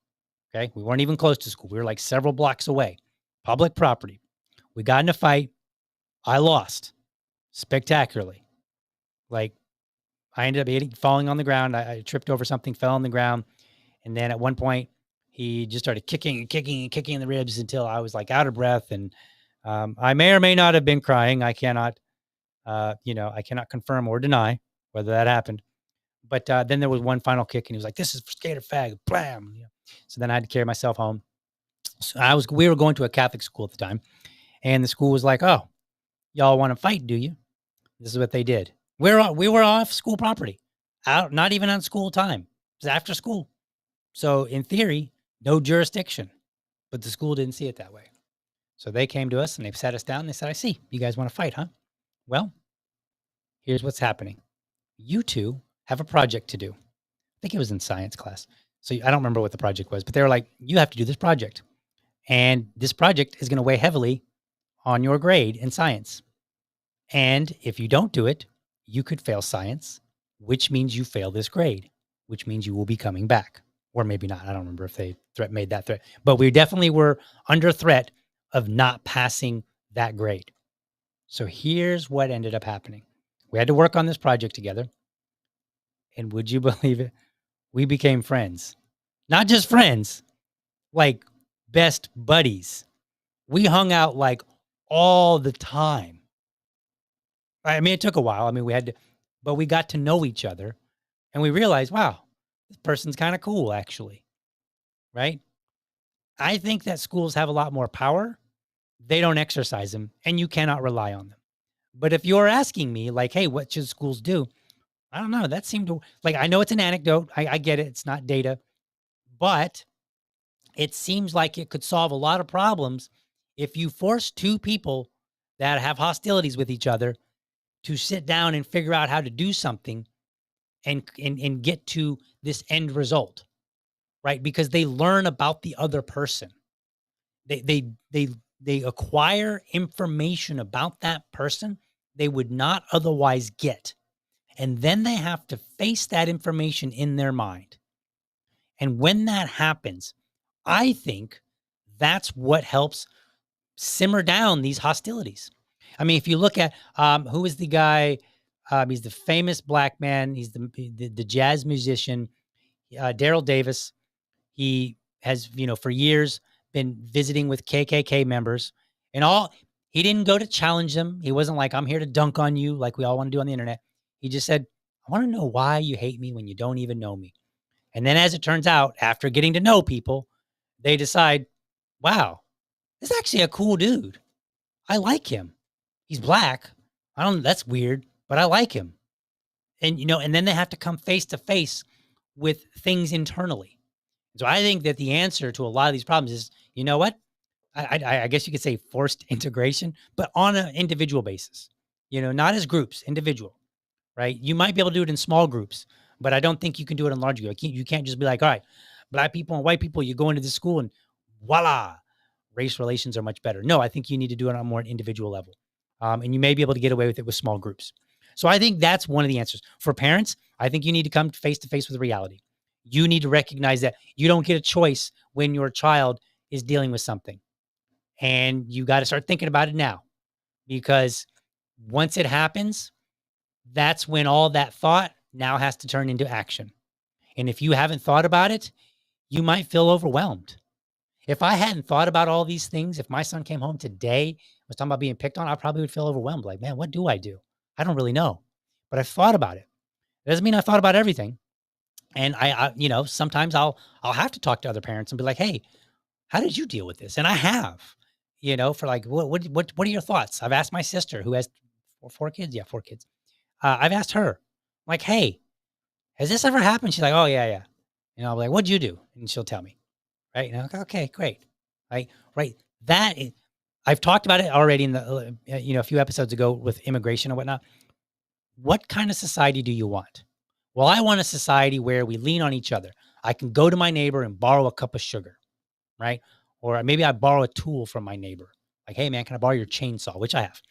Okay. We weren't even close to school. We were like several blocks away, public property. We got in a fight. I lost spectacularly. Like I ended up falling on the ground. I tripped over something, fell on the ground. And then at one point he just started kicking in the ribs until I was like out of breath. And I may or may not have been crying. I cannot, I cannot confirm or deny whether that happened. But then there was one final kick, and he was like, "This is for skater fag." Blam. So then I had to carry myself home. So we were going to a Catholic school at the time, and the school was like, "Oh, y'all want to fight, do you?" This is what they did. We were off school property, out, not even on school time. It was after school. So in theory, no jurisdiction, but the school didn't see it that way. So they came to us and they sat us down and they said, "I see, you guys want to fight, huh? Well, here's what's happening. You two have a project to do." I think it was in science class. So I don't remember what the project was, but they were like, "You have to do this project. And this project is going to weigh heavily on your grade in science. And if you don't do it, you could fail science, which means you fail this grade, which means you will be coming back." Or maybe not. I don't remember if they made that threat, but we definitely were under threat of not passing that grade. So here's what ended up happening. We had to work on this project together. And would you believe it? We became friends. Not just friends, like best buddies. We hung out like all the time. I mean, it took a while. I mean, but we got to know each other and we realized, wow, this person's kind of cool, actually. Right? I think that schools have a lot more power. They don't exercise them and you cannot rely on them. But if you're asking me like, hey, what should schools do? I don't know. That seemed to, like, I know it's an anecdote. I get it. It's not data, but it seems like it could solve a lot of problems if you force two people that have hostilities with each other to sit down and figure out how to do something and get to this end result, right? Because they learn about the other person. They acquire information about that person they would not otherwise get. And then they have to face that information in their mind. And when that happens, I think that's what helps simmer down these hostilities. I mean, if you look at who is the guy, he's the famous black man. He's the jazz musician, Daryl Davis. He has, for years been visiting with KKK members and all. He didn't go to challenge them. He wasn't like, "I'm here to dunk on you," like we all want to do on the internet. He just said, "I want to know why you hate me when you don't even know me." And then as it turns out, after getting to know people, they decide, wow, this is actually a cool dude. I like him. He's black. That's weird, but I like him. And, and then they have to come face to face with things internally. So I think that the answer to a lot of these problems is, you know what? I guess you could say forced integration, but on an individual basis, not as groups, individual, right? You might be able to do it in small groups, but I don't think you can do it in large groups. You can't just be like, all right, black people and white people, you go into this school and voila, race relations are much better. No, I think you need to do it on a more individual level. And you may be able to get away with it with small groups. So I think that's one of the answers. For parents, I think you need to come face to face with reality. You need to recognize that you don't get a choice when your child is dealing with something. And you got to start thinking about it now, because once it happens, that's when all that thought now has to turn into action. And if you haven't thought about it, you might feel overwhelmed. If I hadn't thought about all these things, if my son came home today, was talking about being picked on, I probably would feel overwhelmed. Like, man, what do I do? I don't really know, but I've thought about it. It doesn't mean I thought about everything. And I sometimes I'll have to talk to other parents and be like, hey, how did you deal with this? And I have, for like, what are your thoughts? I've asked my sister who has four kids. Yeah, 4 kids. I've asked her, like, hey, has this ever happened? She's like, oh yeah. I'll be like, what'd you do? And she'll tell me. Right. And I'm like, okay, great. Right. I've talked about it already in the, a few episodes ago with immigration and whatnot. What kind of society do you want? Well, I want a society where we lean on each other. I can go to my neighbor and borrow a cup of sugar, right? Or maybe I borrow a tool from my neighbor. Like, hey man, can I borrow your chainsaw? Which I have.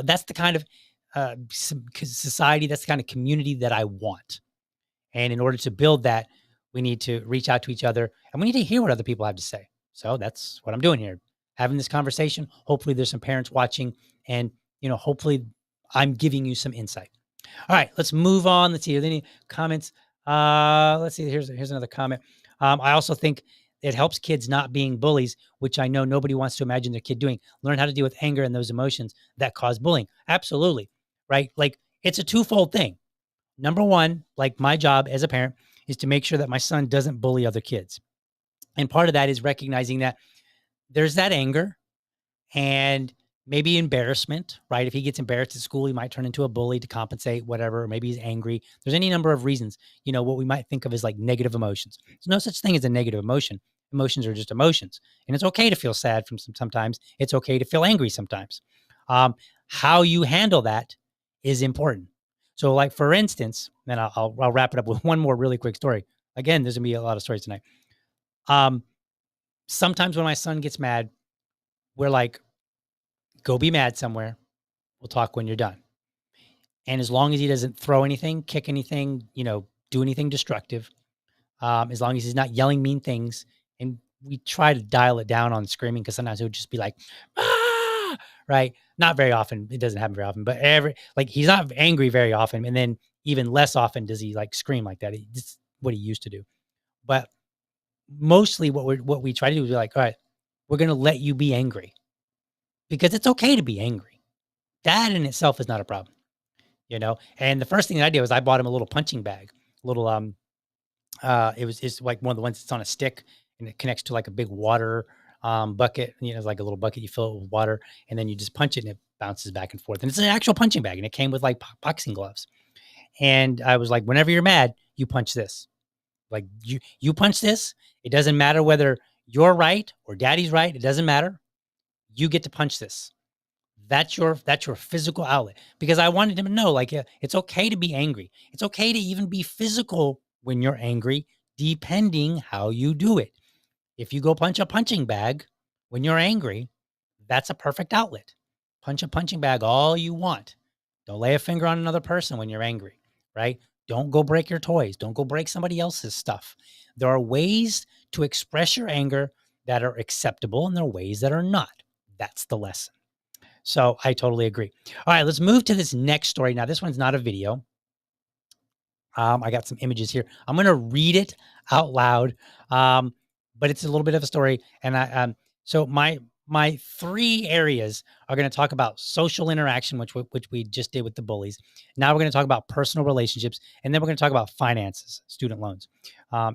That's the kind of society, that's the kind of community that I want. And in order to build that, we need to reach out to each other and we need to hear what other people have to say. So that's what I'm doing here, having this conversation. Hopefully there's some parents watching and, hopefully I'm giving you some insight. All right, let's move on. Let's see. Are there any comments? Let's see. Here's another comment. I also think it helps kids not being bullies, which I know nobody wants to imagine their kid doing. Learn how to deal with anger and those emotions that cause bullying. Absolutely. Right? Like, it's a twofold thing. Number one, like my job as a parent is to make sure that my son doesn't bully other kids. And part of that is recognizing that there's that anger and maybe embarrassment, right? If he gets embarrassed at school, he might turn into a bully to compensate, whatever, or maybe he's angry. There's any number of reasons, what we might think of as like negative emotions. There's no such thing as a negative emotion. Emotions are just emotions. And it's okay to feel sad sometimes. It's okay to feel angry sometimes. How you handle that is important. So like, for instance, and I'll wrap it up with one more really quick story. Again, there's gonna be a lot of stories tonight. Sometimes when my son gets mad, we're like, go be mad somewhere. We'll talk when you're done. And as long as he doesn't throw anything, kick anything, do anything destructive, as long as he's not yelling mean things, and we try to dial it down on screaming, because sometimes it would just be like, ah, right? Not very often. It doesn't happen very often, but he's not angry very often. And then even less often does he like scream like that. It's what he used to do. But mostly what we try to do is be like, all right, we're going to let you be angry, because it's okay to be angry. That in itself is not a problem, And the first thing that I did was I bought him a little punching bag, it's like one of the ones that's on a stick and it connects to like a big water bucket. It's like a little bucket, you fill it with water and then you just punch it and it bounces back and forth. And it's an actual punching bag and it came with like boxing gloves. And I was like, whenever you're mad, you punch this. Like you punch this. It doesn't matter whether you're right or daddy's right. It doesn't matter. You get to punch this. That's your physical outlet, because I wanted him to know, like, it's okay to be angry. It's okay to even be physical when you're angry, depending how you do it. If you go punch a punching bag when you're angry, that's a perfect outlet. Punch a punching bag all you want. Don't lay a finger on another person when you're angry, right? Don't go break your toys. Don't go break somebody else's stuff. There are ways to express your anger that are acceptable, and there are ways that are not. That's the lesson. So I totally agree. All right, let's move to this next story. Now, this one's not a video. I got some images here. I'm going to read it out loud, but it's a little bit of a story. And so my 3 areas are going to talk about social interaction, which we just did with the bullies. Now we're going to talk about personal relationships, and then we're going to talk about finances, student loans,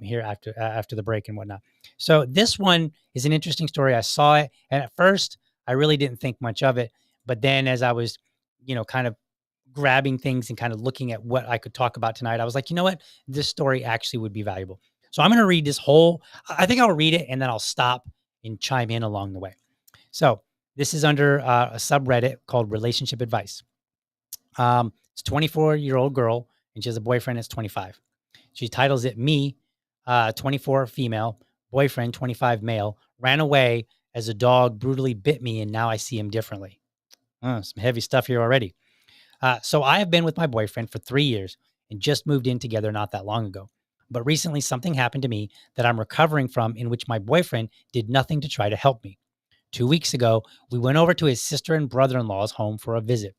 here after the break and whatnot. So this one is an interesting story. I saw it, and at first I really didn't think much of it, but then as I was, kind of grabbing things and kind of looking at what I could talk about tonight, I was like, you know what, this story actually would be valuable. So I'm going to read this whole. I think I'll read it and then I'll stop and chime in along the way. So this is under a subreddit called Relationship Advice. It's a 24-year-old girl, and she has a boyfriend that's 25. She titles it, Me, 24 female, boyfriend 25 male, ran away as a dog brutally bit me, and now I see him differently. Some heavy stuff here already. So I have been with my boyfriend for 3 years and just moved in together not that long ago. But recently something happened to me that I'm recovering from, in which my boyfriend did nothing to try to help me. 2 weeks ago, we went over to his sister and brother-in-law's home for a visit.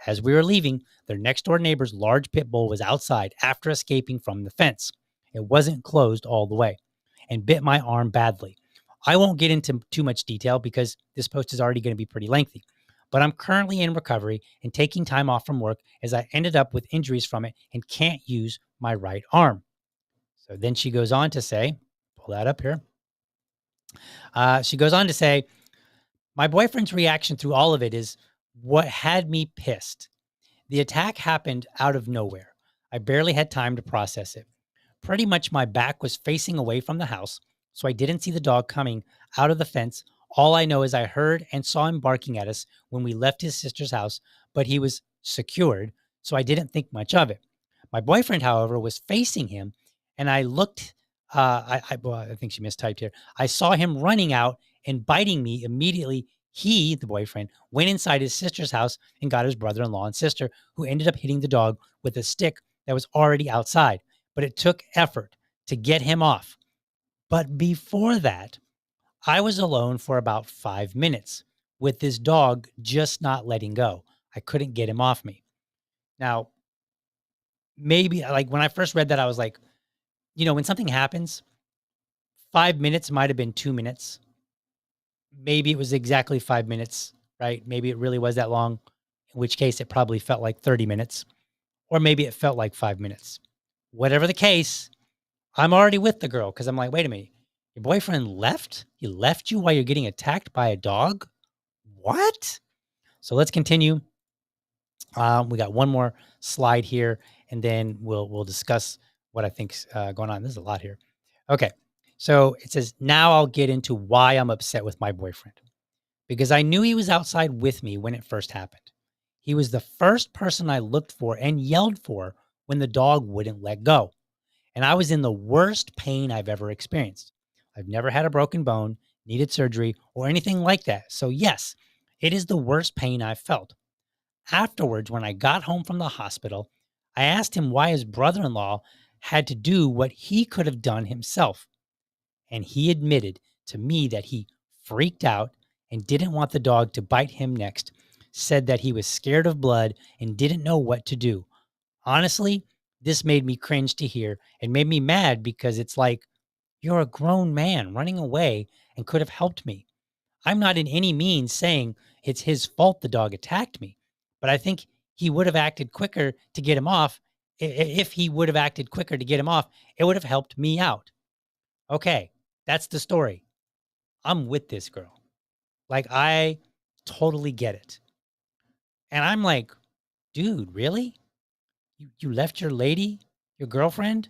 As we were leaving, their next-door neighbor's large pit bull was outside after escaping from the fence. It wasn't closed all the way and bit my arm badly. I won't get into too much detail because this post is already going to be pretty lengthy, but I'm currently in recovery and taking time off from work as I ended up with injuries from it and can't use my right arm. So then she goes on to say, pull that up here. She goes on to say, my boyfriend's reaction through all of it is what had me pissed. The attack happened out of nowhere. I barely had time to process it. Pretty much my back was facing away from the house, so I didn't see the dog coming out of the fence. All I know is I heard and saw him barking at us when we left his sister's house, but he was secured, so I didn't think much of it. My boyfriend, however, was facing him, and I looked. I think she mistyped here. I saw him running out and biting me immediately. He, the boyfriend, went inside his sister's house and got his brother-in-law and sister, who ended up hitting the dog with a stick that was already outside. But it took effort to get him off. But before that, I was alone for about 5 minutes with this dog just not letting go. I couldn't get him off me. Now, maybe like when I first read that, I was like, when something happens, 5 minutes might have been 2 minutes. Maybe it was exactly 5 minutes, right? Maybe it really was that long, in which case it probably felt like 30 minutes, or maybe it felt like 5 minutes. Whatever the case, I'm already with the girl because I'm like, wait a minute, your boyfriend left? He left you while you're getting attacked by a dog? What? So let's continue. We got one more slide here, and then we'll discuss what I think's going on. There's a lot here. Okay. So it says, now I'll get into why I'm upset with my boyfriend. Because I knew he was outside with me when it first happened. He was the first person I looked for and yelled for when the dog wouldn't let go. And I was in the worst pain I've ever experienced. I've never had a broken bone, needed surgery, or anything like that. So yes, it is the worst pain I've felt. Afterwards, when I got home from the hospital, I asked him why his brother-in-law had to do what he could have done himself. And he admitted to me that he freaked out and didn't want the dog to bite him next, said that he was scared of blood and didn't know what to do. Honestly, this made me cringe to hear and made me mad because it's like, you're a grown man running away and could have helped me. I'm not in any means saying it's his fault the dog attacked me, but I think he would have acted quicker to get him off. If he would have acted quicker to get him off, it would have helped me out. Okay, that's the story. I'm with this girl. Like, I totally get it. And I'm like, dude, really? You left your lady, your girlfriend,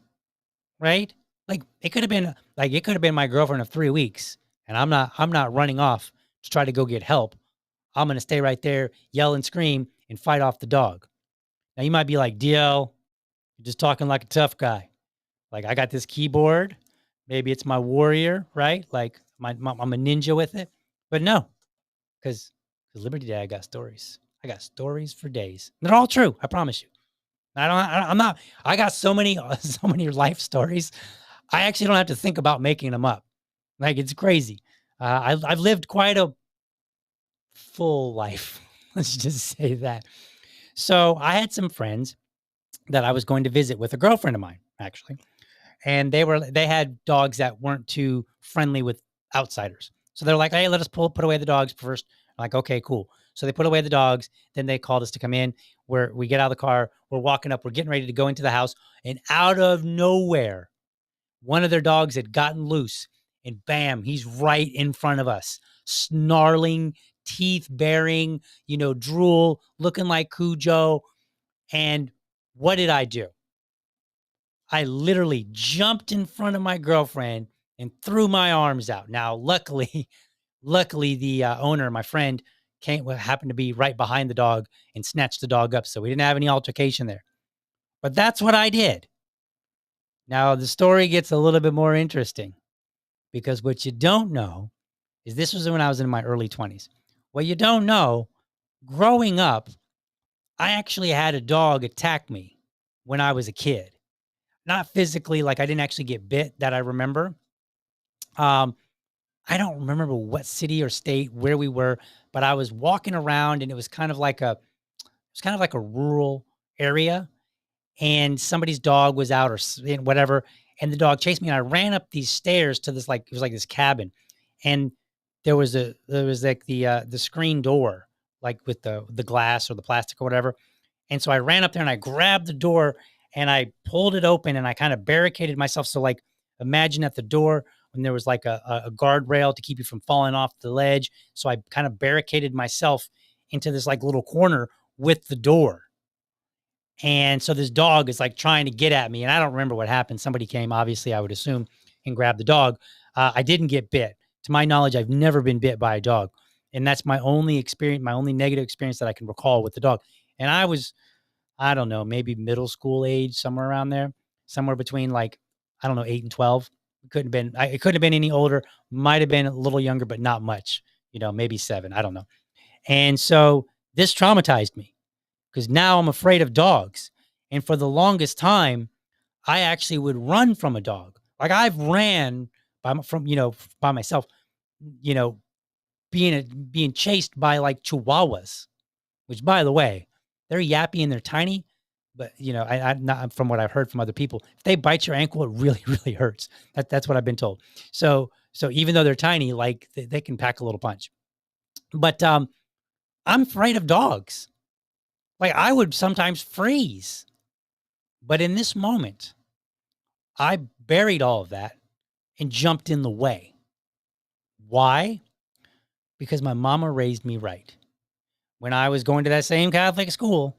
right? Like it could have been my girlfriend of 3 weeks, and I'm not running off to try to go get help. I'm going to stay right there, yell and scream and fight off the dog. Now you might be like, DL, you're just talking like a tough guy. Like I got this keyboard, maybe it's my warrior, right? Like I'm a ninja with it. But no, because Liberty Day, I got stories. I got stories for days. They're all true. I promise you. I got so many life stories. I actually don't have to think about making them up. Like it's crazy. I've lived quite a full life. Let's just say that. So I had some friends that I was going to visit with a girlfriend of mine, actually. And they had dogs that weren't too friendly with outsiders. So they're like, hey, let us put away the dogs first. I'm like, okay, cool. So they put away the dogs. Then they called us to come in. We get out of the car. We're walking up. We're getting ready to go into the house. And out of nowhere, one of their dogs had gotten loose. And bam, he's right in front of us, snarling, teeth baring, drool, looking like Cujo. And what did I do? I literally jumped in front of my girlfriend and threw my arms out. Now, luckily, the owner, my friend, happened to be right behind the dog and snatched the dog up. So we didn't have any altercation there. But that's what I did. Now, the story gets a little bit more interesting because what you don't know is this was when I was in my early 20s. What you don't know, growing up, I actually had a dog attack me when I was a kid. Not physically, like I didn't actually get bit that I remember. I don't remember what city or state where we were, but I was walking around and it was kind of like a rural area, and somebody's dog was out or whatever, and the dog chased me, and I ran up these stairs to this, like, it was like this cabin, and there was like the screen door, like with the glass or the plastic or whatever. And so I ran up there and I grabbed the door and I pulled it open and I kind of barricaded myself. So like imagine at the door when there was like a guardrail to keep you from falling off the ledge. So I kind of barricaded myself into this like little corner with the door. And so this dog is like trying to get at me. And I don't remember what happened. Somebody came, obviously, I would assume, and grabbed the dog. I didn't get bit. To my knowledge, I've never been bit by a dog. And that's my only experience, my only negative experience that I can recall with the dog. And I was, I don't know, maybe middle school age, somewhere around there, somewhere between like, I don't know, 8 and 12. It couldn't have been any older, might have been a little younger, but not much, maybe 7. I don't know. And so this traumatized me because now I'm afraid of dogs. And for the longest time, I actually would run from a dog. Like I've ran by myself, being chased by like chihuahuas, which by the way, they're yappy and they're tiny, but I'm not, from what I've heard from other people, if they bite your ankle, it really, really hurts. That's what I've been told. So even though they're tiny, like they can pack a little punch, but I'm afraid of dogs. Like I would sometimes freeze, but in this moment, I buried all of that and jumped in the way. Why? Because my mama raised me right. When I was going to that same Catholic school,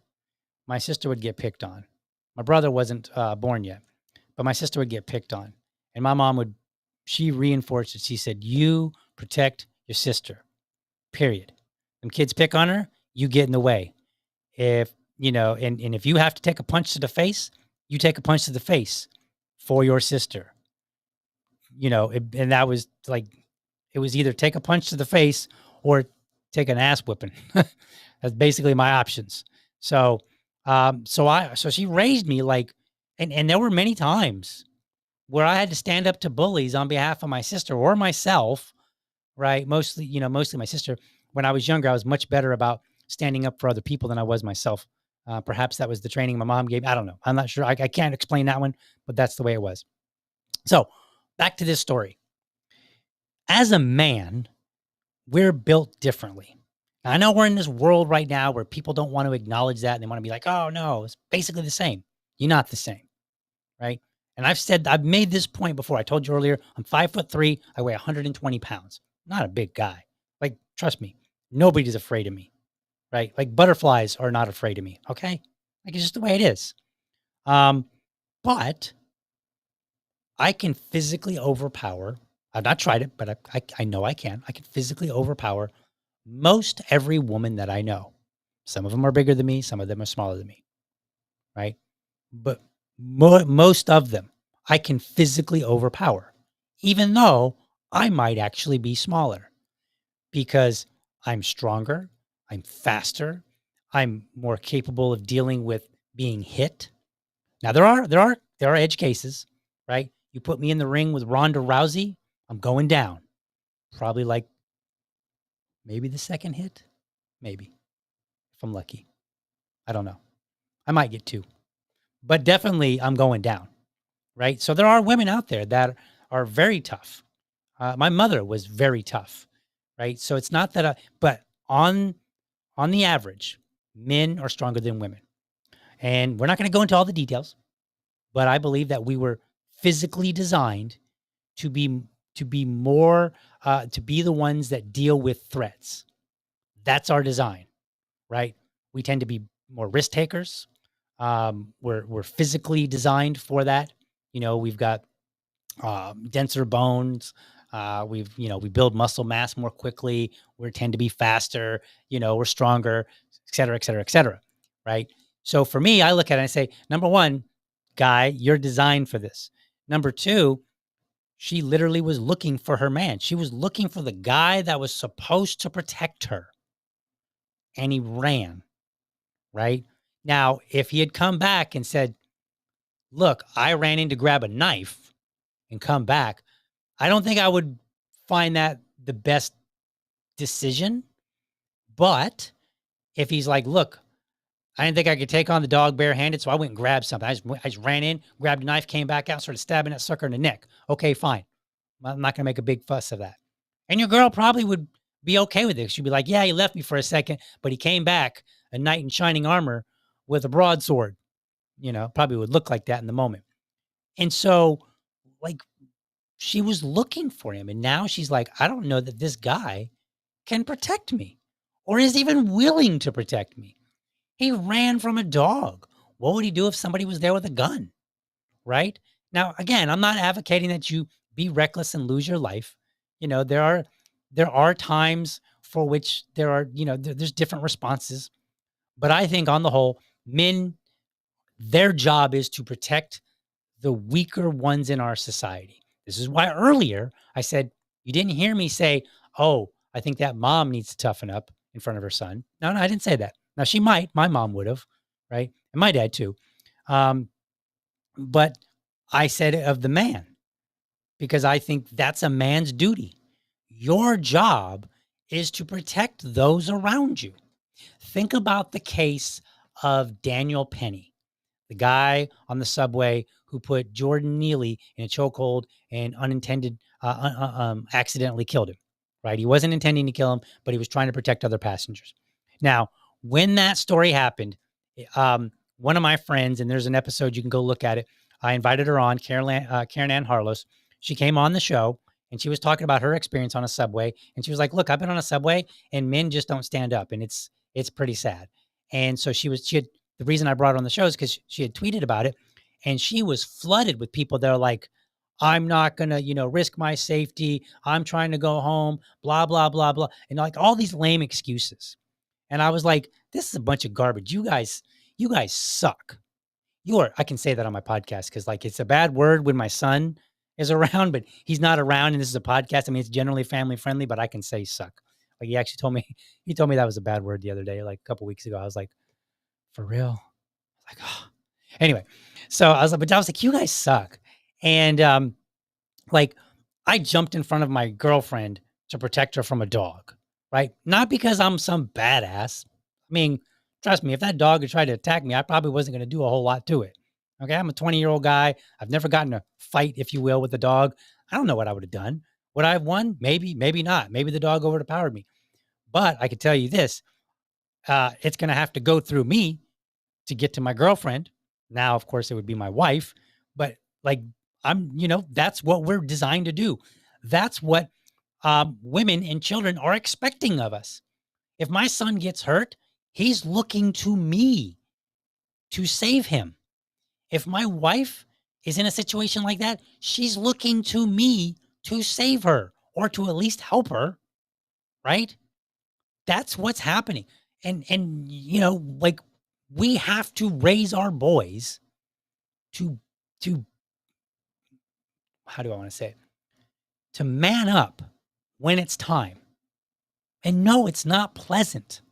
my sister would get picked on. My brother wasn't born yet, but my sister would get picked on. And my mom she reinforced it. She said, you protect your sister, period. When kids pick on her, you get in the way. If, and if you have to take a punch to the face, you take a punch to the face for your sister. And that was like, it was either take a punch to the face or take an ass whipping. That's basically my options. So she raised me like, and there were many times where I had to stand up to bullies on behalf of my sister or myself, right? Mostly my sister. When I was younger, I was much better about standing up for other people than I was myself. Perhaps that was the training my mom gave. I don't know. I'm not sure. I can't explain that one, but that's the way it was. So back to this story. As a man, we're built differently. Now, I know we're in this world right now where people don't want to acknowledge that. And they want to be like, oh no, it's basically the same. You're not the same, right? And I've made this point before. I told you earlier, I'm 5'3". I weigh 120 pounds. Not a big guy. Like, trust me, nobody's afraid of me, right? Like butterflies are not afraid of me. Okay. Like it's just the way it is. But I can physically overpower. I've not tried it, but I know I can. I can physically overpower most every woman that I know. Some of them are bigger than me. Some of them are smaller than me, right? But most of them I can physically overpower, even though I might actually be smaller because I'm stronger, I'm faster, I'm more capable of dealing with being hit. Now there are edge cases, right? You put me in the ring with Ronda Rousey, I'm going down. Probably like maybe the second hit, maybe if I'm lucky. I don't know. I might get 2, but definitely I'm going down, right? So there are women out there that are very tough. My mother was very tough, right? So it's not that, but on the average, men are stronger than women. And we're not going to go into all the details, but I believe that we were physically designed to be more, to be the ones that deal with threats. That's our design, right? We tend to be more risk takers. We're physically designed for that. We've got denser bones. We build muscle mass more quickly. We tend to be faster. We're stronger, et cetera, et cetera, et cetera. Right. So for me, I look at it and I say, number one, guy, you're designed for this. Number two, she literally was looking for her man. She was looking for the guy that was supposed to protect her. And he ran. Right. Now, if he had come back and said, look, I ran in to grab a knife and come back, I don't think I would find that the best decision. But if he's like, look, I didn't think I could take on the dog barehanded, so I went and grabbed something. I just ran in, grabbed a knife, came back out, started stabbing that sucker in the neck. Okay, fine. I'm not going to make a big fuss of that. And your girl probably would be okay with it. She'd be like, yeah, he left me for a second, but he came back a knight in shining armor with a broadsword. Probably would look like that in the moment. And so, like, she was looking for him. And now she's like, I don't know that this guy can protect me or is even willing to protect me. He ran from a dog. What would he do if somebody was there with a gun? Right? Now, again, I'm not advocating that you be reckless and lose your life. There are times for which there's different responses. But I think on the whole, men, their job is to protect the weaker ones in our society. This is why earlier I said, you didn't hear me say, oh, I think that mom needs to toughen up in front of her son. No, I didn't say that. Now she might, my mom would have, right? And my dad too. But I said it of the man because I think that's a man's duty. Your job is to protect those around you. Think about the case of Daniel Penny, the guy on the subway who put Jordan Neely in a chokehold and accidentally killed him, right? He wasn't intending to kill him, but he was trying to protect other passengers. Now, when that story happened, one of my friends, and there's an episode, you can go look at it. I invited her on, Karen Ann Harlos. She came on the show and she was talking about her experience on a subway. And she was like, look, I've been on a subway and men just don't stand up. And it's pretty sad. And so the reason I brought her on the show is because she had tweeted about it and she was flooded with people that are like, I'm not going to, risk my safety. I'm trying to go home, blah, blah, blah, blah. And like all these lame excuses. And I was like, this is a bunch of garbage. You guys suck. I can say that on my podcast because like it's a bad word when my son is around, but he's not around and this is a podcast. I mean, it's generally family friendly, but I can say suck. Like he actually told me that was a bad word the other day, like a couple weeks ago. I was like, for real? Like, oh. Anyway, so I was like, you guys suck. And like I jumped in front of my girlfriend to protect her from a dog, right? Not because I'm some badass. I mean, trust me, if that dog had tried to attack me, I probably wasn't going to do a whole lot to it. Okay. I'm a 20-year-old guy. I've never gotten a fight, if you will, with the dog. I don't know what I would have done. Would I have won? Maybe, maybe not. Maybe the dog overpowered me. But I could tell you this, it's going to have to go through me to get to my girlfriend. Now, of course, it would be my wife, but like that's what we're designed to do. That's what women and children are expecting of us. If my son gets hurt, he's looking to me to save him. If my wife is in a situation like that, she's looking to me to save her or to at least help her, right? That's what's happening. And like we have to raise our boys to how do I want to say it? To man up when it's time. And no, it's not pleasant.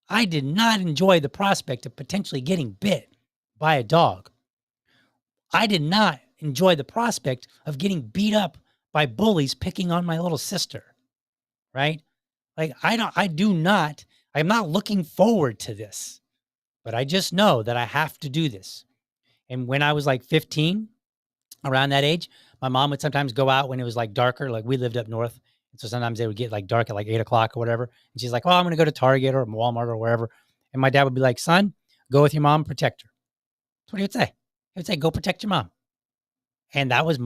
I did not enjoy the prospect of potentially getting bit by a dog. I did not enjoy the prospect of getting beat up by bullies picking on my little sister, right? Like I'm not looking forward to this, but I just know that I have to do this. And when I was like 15, around that age, my mom would sometimes go out when it was like darker, like we lived up north. And so sometimes it would get like dark at like 8 o'clock or whatever. And she's like, oh, I'm going to go to Target or Walmart or wherever. And my dad would be like, son, go with your mom, protect her. That's what he would say. He would say, go protect your mom. And that was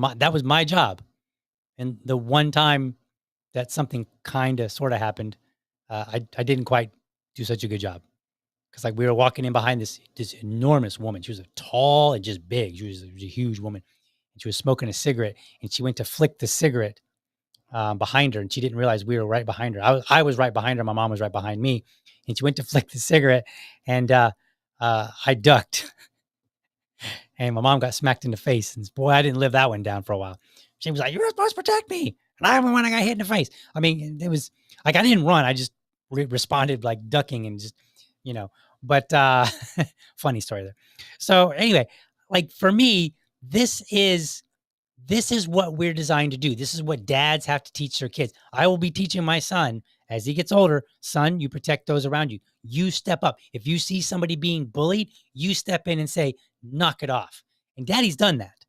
my job. And the one time that something kind of sort of happened, I didn't quite do such a good job. Because like we were walking in behind this enormous woman. She was tall and just big. She was a huge woman. And she was smoking a cigarette. And she went to flick the cigarette behind her. And she didn't realize we were right behind her. I was right behind her. My mom was right behind me. And she went to flick the cigarette. And I ducked. And my mom got smacked in the face. And boy, I didn't live that one down for a while. She was like, you're supposed to protect me. And I'm the one I got hit in the face. I mean, it was like, I didn't run. I just responded like ducking and just, but funny story there. So anyway, like for me, this is what we're designed to do. This is what dads have to teach their kids. I will be teaching my son as he gets older, son, you protect those around you. You step up. If you see somebody being bullied, you step in and say, knock it off. And daddy's done that.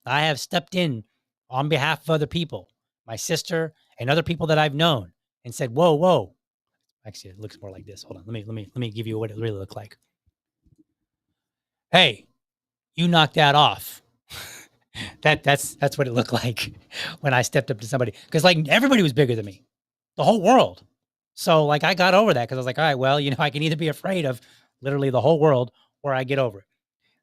I have stepped in on behalf of other people, my sister and other people that I've known and said, whoa, whoa. Actually, it looks more like this. Hold on. Let me give you what it really looked like. Hey, you knocked that off. That's what it looked like when I stepped up to somebody. Because like everybody was bigger than me. The whole world. So like I got over that because I was like, all right, well, I can either be afraid of literally the whole world or I get over it.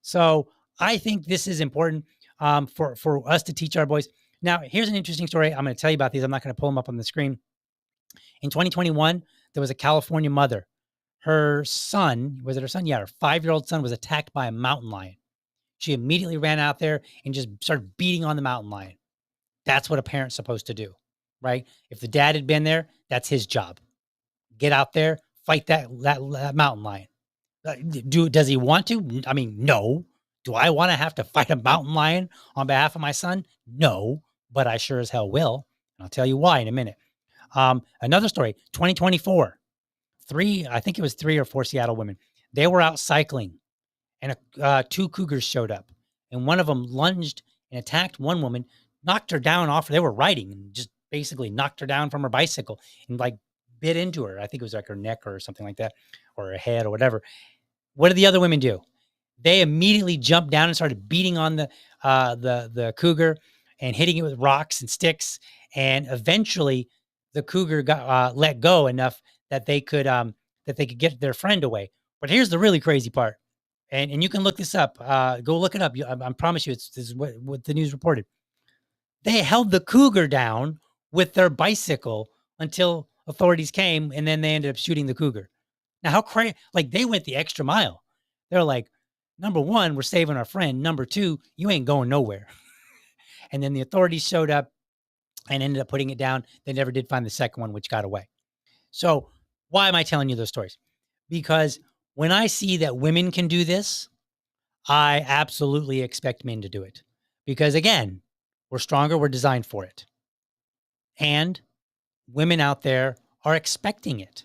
So I think this is important for us to teach our boys. Now, here's an interesting story. I'm going to tell you about these. I'm not going to pull them up on the screen. In 2021, there was a California mother. Her son, was it her son? Yeah, her 5-year-old son was attacked by a mountain lion. She immediately ran out there and just started beating on the mountain lion. That's what a parent's supposed to do, right? If the dad had been there, that's his job. Get out there, fight that mountain lion. Does he want to? I mean, no. Do I want to have to fight a mountain lion on behalf of my son? No, but I sure as hell will. And I'll tell you why in a minute. Another story, 2024, I think it was 3 or 4 Seattle women. They were out cycling and 2 cougars showed up and one of them lunged and attacked one woman, knocked her down off. They were riding and just basically knocked her down from her bicycle and like bit into her. I think it was like her neck or something like that, or her head or whatever. What did the other women do? They immediately jumped down and started beating on the cougar and hitting it with rocks and sticks. And eventually the cougar got let go enough that they could get their friend away. But here's the really crazy part. And you can look this up. Go look it up. I promise you, this is what the news reported. They held the cougar down with their bicycle until authorities came, and then they ended up shooting the cougar. Now, how crazy! Like they went the extra mile. They're like, number one, we're saving our friend. Number two, you ain't going nowhere. And then the authorities showed up and ended up putting it down. They never did find the second one, which got away. So why am I telling you those stories? Because when I see that women can do this, I absolutely expect men to do it. Because again, we're stronger, we're designed for it. And women out there are expecting it,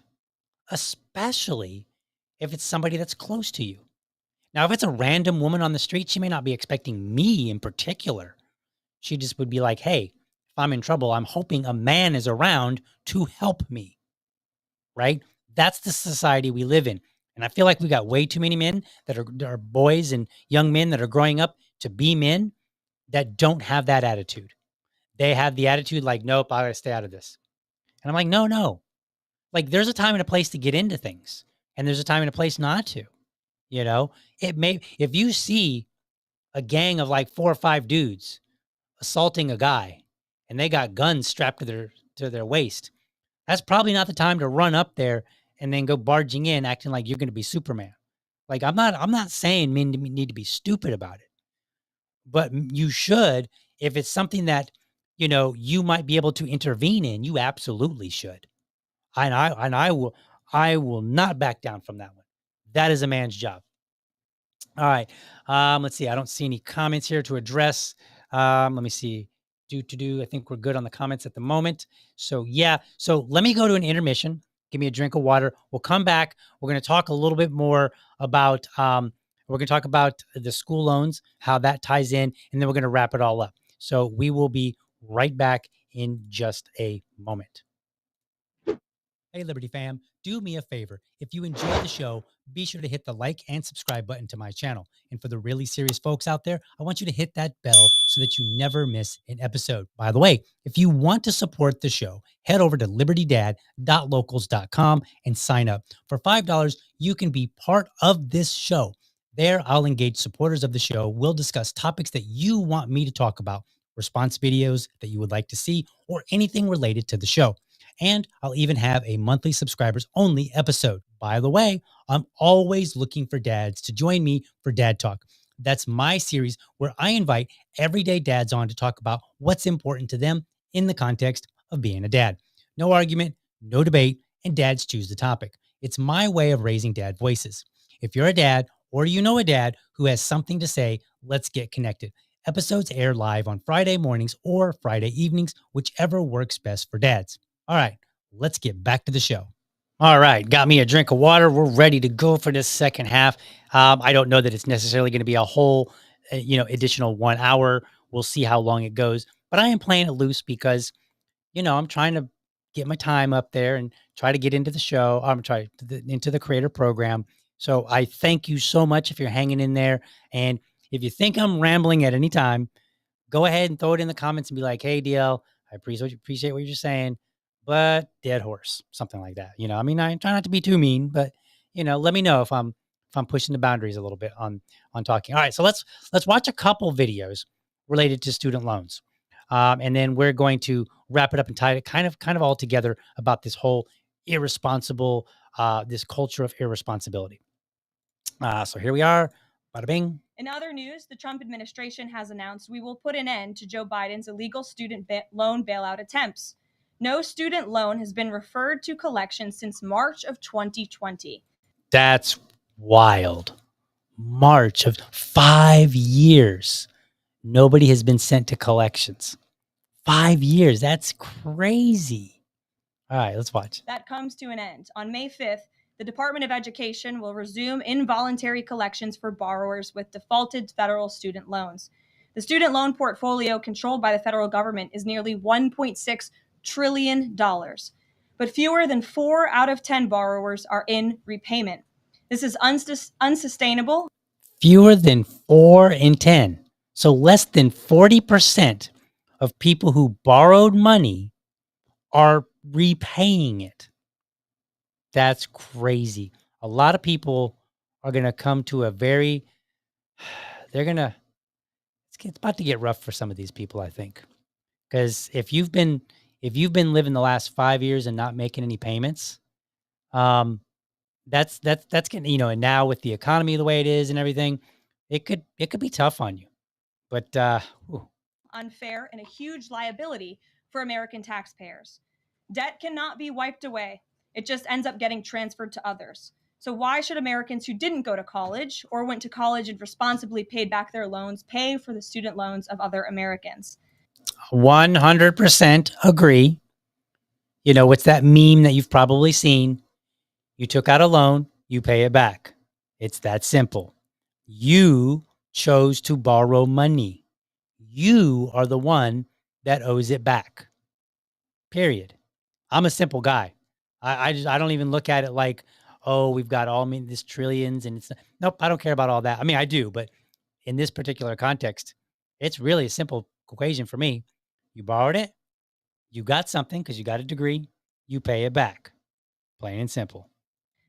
especially if it's somebody that's close to you. Now, if it's a random woman on the street, she may not be expecting me in particular. She just would be like, hey, if I'm in trouble, I'm hoping a man is around to help me, right? That's the society we live in. And I feel like we got way too many men that are boys and young men that are growing up to be men that don't have that attitude. They have the attitude like, nope, I gotta stay out of this. And I'm like, no. Like there's a time and a place to get into things. And there's a time and a place not to. If you see a gang of like 4 or 5 dudes assaulting a guy and they got guns strapped to their waist, that's probably not the time to run up there and then go barging in acting like you're going to be Superman. Like I'm not saying men need to be stupid about it, but you should. If it's something that, you might be able to intervene in, you absolutely should. And I will not back down from that one. That is a man's job. All right. Let's see. I don't see any comments here to address. Let me see. I think we're good on the comments at the moment. So yeah. So let me go to an intermission. Give me a drink of water. We'll come back. We're going to talk a little bit more about, the school loans, how that ties in, and then we're going to wrap it all up. So we will be right back in just a moment. Hey, Liberty fam, do me a favor. If you enjoyed the show, be sure to hit the like and subscribe button to my channel. And for the really serious folks out there, I want you to hit that bell so that you never miss an episode. By the way, if you want to support the show, head over to libertydad.locals.com and sign up. For $5, you can be part of this show. There, I'll engage supporters of the show. We'll discuss topics that you want me to talk about, response videos that you would like to see, or anything related to the show. And I'll even have a monthly subscribers only episode. By the way, I'm always looking for dads to join me for Dad Talk. That's my series where I invite everyday dads on to talk about what's important to them in the context of being a dad. No argument, no debate, and dads choose the topic. It's my way of raising dad voices. If you're a dad or you know a dad who has something to say, let's get connected. Episodes air live on Friday mornings or Friday evenings, whichever works best for dads. All right, let's get back to the show. All right, got me a drink of water. We're ready to go for this second half. I don't know that it's necessarily going to be a whole, additional 1 hour. We'll see how long it goes. But I am playing it loose because, I'm trying to get my time up there and try to get into the show. I'm trying into the creator program. So I thank you so much if you're hanging in there. And if you think I'm rambling at any time, go ahead and throw it in the comments and be like, "Hey, DL, I appreciate what you're saying, but dead horse," something like that. I mean, I try not to be too mean, but let me know if I'm pushing the boundaries a little bit on talking. All right, so let's watch a couple videos related to student loans, and then we're going to wrap it up and tie it kind of all together about this whole irresponsible, this culture of irresponsibility. So here we are. Bada bing. In other news, the Trump administration has announced we will put an end to Joe Biden's illegal student loan bailout attempts. No student loan has been referred to collection since March of 2020. That's wild. March of 5 years. Nobody has been sent to collections. 5 years. That's crazy. All right, let's watch. That comes to an end. On May 5th, the Department of Education will resume involuntary collections for borrowers with defaulted federal student loans. The student loan portfolio controlled by the federal government is nearly $1.6 trillion, but fewer than 4 out of 10 borrowers are in repayment. This is unsustainable. Fewer than 4 in 10. So less than 40% of people who borrowed money are repaying it. That's crazy. A lot of people are going to come to it's about to get rough for some of these people, I think. Because if you've been living the last 5 years and not making any payments, that's getting, and now with the economy the way it is and everything, it could be tough on you. But unfair and a huge liability for American taxpayers. Debt cannot be wiped away. It just ends up getting transferred to others. So why should Americans who didn't go to college or went to college and responsibly paid back their loans pay for the student loans of other Americans? 100% agree. What's that meme that you've probably seen? You took out a loan, you pay it back. It's that simple. You chose to borrow money. You are the one that owes it back. Period. I'm a simple guy. I don't even look at it like, oh, we've got this trillions and nope, I don't care about all that. I mean, I do, but in this particular context, it's really a simple equation for me. You borrowed it, you got something because you got a degree, you pay it back. Plain and simple.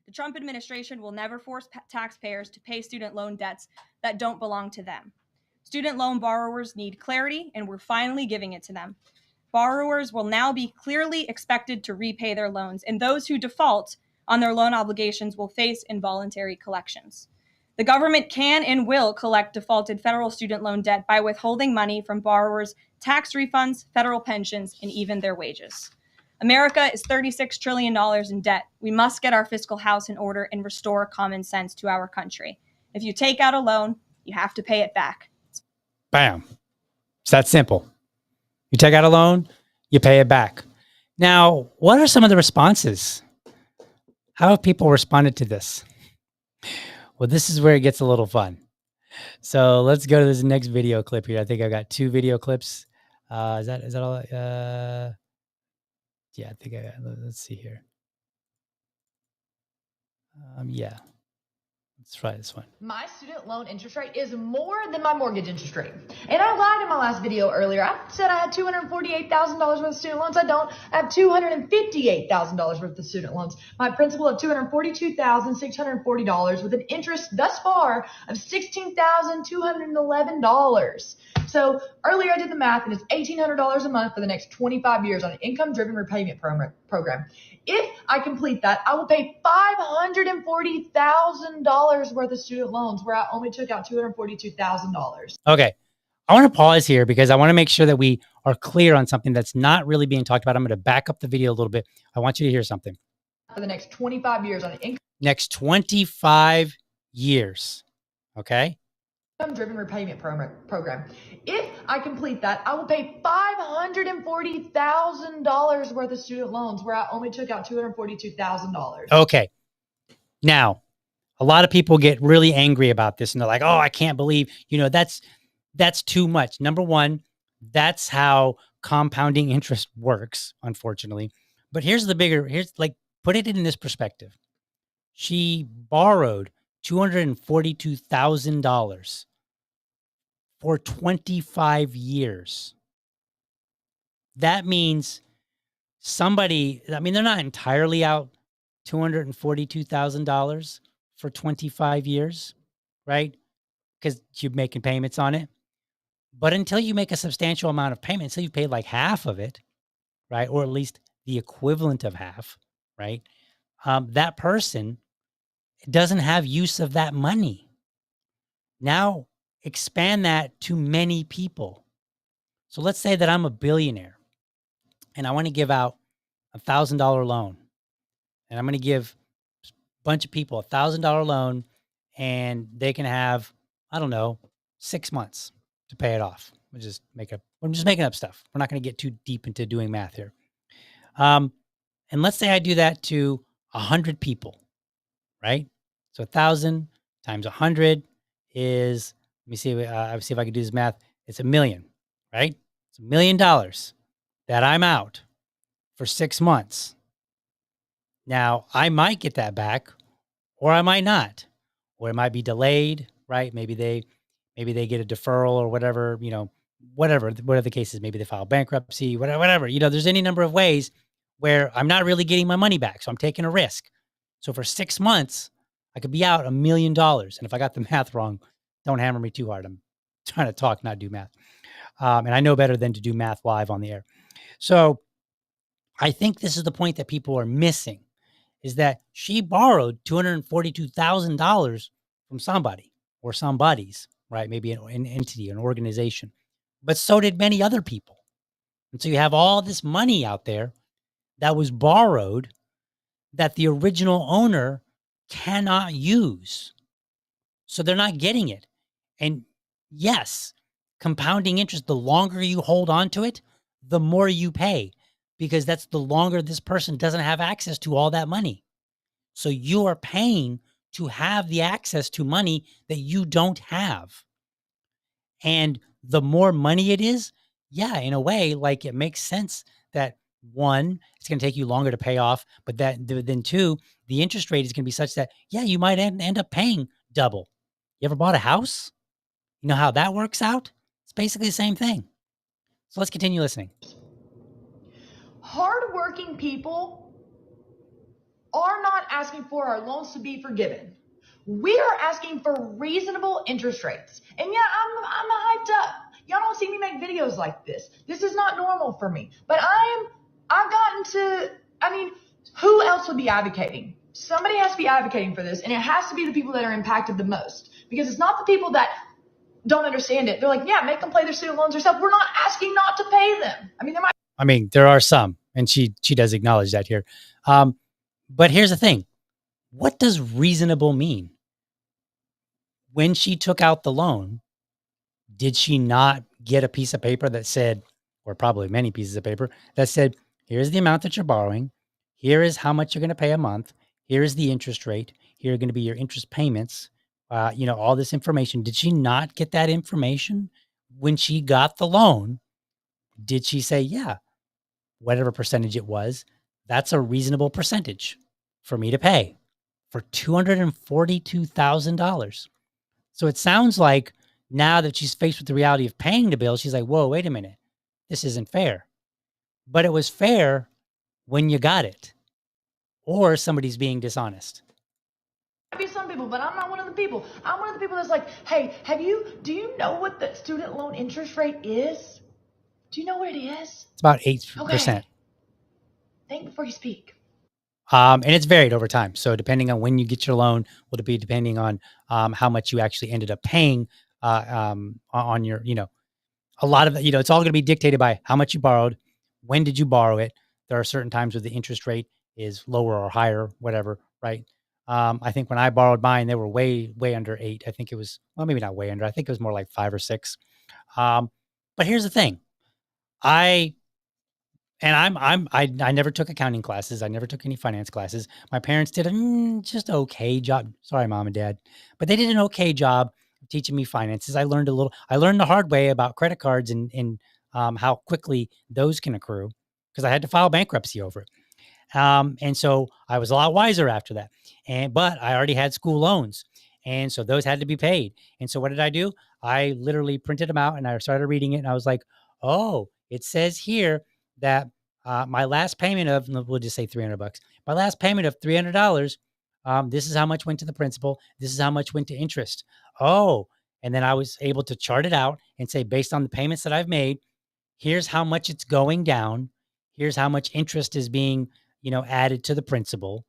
The Trump administration will never force taxpayers to pay student loan debts that don't belong to them. Student loan borrowers need clarity, and we're finally giving it to them. Borrowers will now be clearly expected to repay their loans, and those who default on their loan obligations will face involuntary collections. The government can and will collect defaulted federal student loan debt by withholding money from borrowers, tax refunds, federal pensions, and even their wages. America is $36 trillion in debt. We must get our fiscal house in order and restore common sense to our country. If you take out a loan, you have to pay it back. Bam. It's that simple. You take out a loan, you pay it back. Now, what are some of the responses? How have people responded to this? Well, this is where it gets a little fun. So let's go to this next video clip here. I think I got 2 video clips. Is that all? Yeah, I think I got, let's see here. Yeah. Let's try this one. My student loan interest rate is more than my mortgage interest rate. And I lied in my last video earlier. I said I had $248,000 worth of student loans. I don't. I have $258,000 worth of student loans. My principal of $242,640 with an interest thus far of $16,211. So earlier I did the math, and it's $1,800 a month for the next 25 years on an income-driven repayment program. If I complete that, I will pay $540,000 worth of student loans where I only took out $242,000. Okay. I want to pause here because I want to make sure that we are clear on something that's not really being talked about. I'm going to back up the video a little bit. I want you to hear something. For the next 25 years on an income. Next 25 years. Okay. Driven repayment program. If I complete that, I will pay $540,000 worth of student loans where I only took out $242,000. Okay. Now, a lot of people get really angry about this and they're like, oh, I can't believe, that's too much. Number one, that's how compounding interest works, unfortunately. But here's put it in this perspective. She borrowed $242,000 for 25 years. That means they're not entirely out $242,000 for 25 years, right? Because you're making payments on it. But until you make a substantial amount of payments, so you've paid like half of it, right? Or at least the equivalent of half, right? That person doesn't have use of that money. Now expand that to many people. So let's say that I'm a billionaire and I want to give out $1,000 loan, and I'm going to give a bunch of people $1,000 loan, and they can have, I don't know, 6 months to pay it off. I'm just making up stuff. We're not going to get too deep into doing math here. And let's say I do that to 100 people, right? So 1,000 times 100 is, let me see if I can do this math. It's $1 million, right? It's $1 million that I'm out for 6 months. Now, I might get that back, or I might not, or it might be delayed, right? Maybe they get a deferral or whatever, whatever the case is. Maybe they file bankruptcy, whatever. There's any number of ways where I'm not really getting my money back, so I'm taking a risk. So for 6 months, I could be out $1 million. And if I got the math wrong, don't hammer me too hard. I'm trying to talk, not do math. And I know better than to do math live on the air. So I think this is the point that people are missing, is that she borrowed $242,000 from somebody or somebody's, right? Maybe an entity, an organization, but so did many other people. And so you have all this money out there that was borrowed that the original owner cannot use. So they're not getting it. And yes, compounding interest, the longer you hold on to it, the more you pay, because that's the longer this person doesn't have access to all that money. So you are paying to have the access to money that you don't have. And the more money it is, yeah, in a way, like it makes sense that one, it's going to take you longer to pay off, but then two, the interest rate is going to be such that, yeah, you might end up paying double. You ever bought a house? You know how that works out? It's basically the same thing. So let's continue listening. Hardworking people are not asking for our loans to be forgiven. We are asking for reasonable interest rates. And yeah, I'm hyped up. Y'all don't see me make videos like this. This is not normal for me. But I've gotten to, who else would be advocating? Somebody has to be advocating for this, and it has to be the people that are impacted the most. Because it's not the people that don't understand it. They're like, yeah, make them pay their student loans themselves. We're not asking not to pay them. There are some, and she does acknowledge that here. But here's the thing. What does reasonable mean? When she took out the loan, did she not get a piece of paper that said, or probably many pieces of paper that said, here's the amount that you're borrowing. Here is how much you're going to pay a month. Here is the interest rate. Here are going to be your interest payments. All this information. Did she not get that information when she got the loan? Did she say, yeah, whatever percentage it was, that's a reasonable percentage for me to pay for $242,000? So it sounds like now that she's faced with the reality of paying the bill, she's like, whoa, wait a minute. This isn't fair. But it was fair when you got it, or somebody's being dishonest. Be some people, but I'm not one of the people. I'm one of the people that's like, hey, do you know what the student loan interest rate is? Do you know what it is? It's about 8%. Okay. Think before you speak. And it's varied over time. So depending on when you get your loan, will be depending on how much you actually ended up paying on your, a lot of it, it's all going to be dictated by how much you borrowed, when did you borrow it. There are certain times where the interest rate is lower or higher, whatever, right? I think when I borrowed mine, they were way, way under 8. I think it was, well, maybe not way under. I think it was more like 5 or 6. But here's the thing. I never took accounting classes. I never took any finance classes. My parents did a just okay job. Sorry, mom and dad, but they did an okay job of teaching me finances. I learned the hard way about credit cards and how quickly those can accrue, because I had to file bankruptcy over it. And so I was a lot wiser after that. But I already had school loans. And so those had to be paid. And so what did I do? I literally printed them out and I started reading it. And I was like, oh, it says here that my last payment of, we'll just say $300. My last payment of $300, this is how much went to the principal. This is how much went to interest. Oh, and then I was able to chart it out and say, based on the payments that I've made, here's how much it's going down. Here's how much interest is being, added to the principal,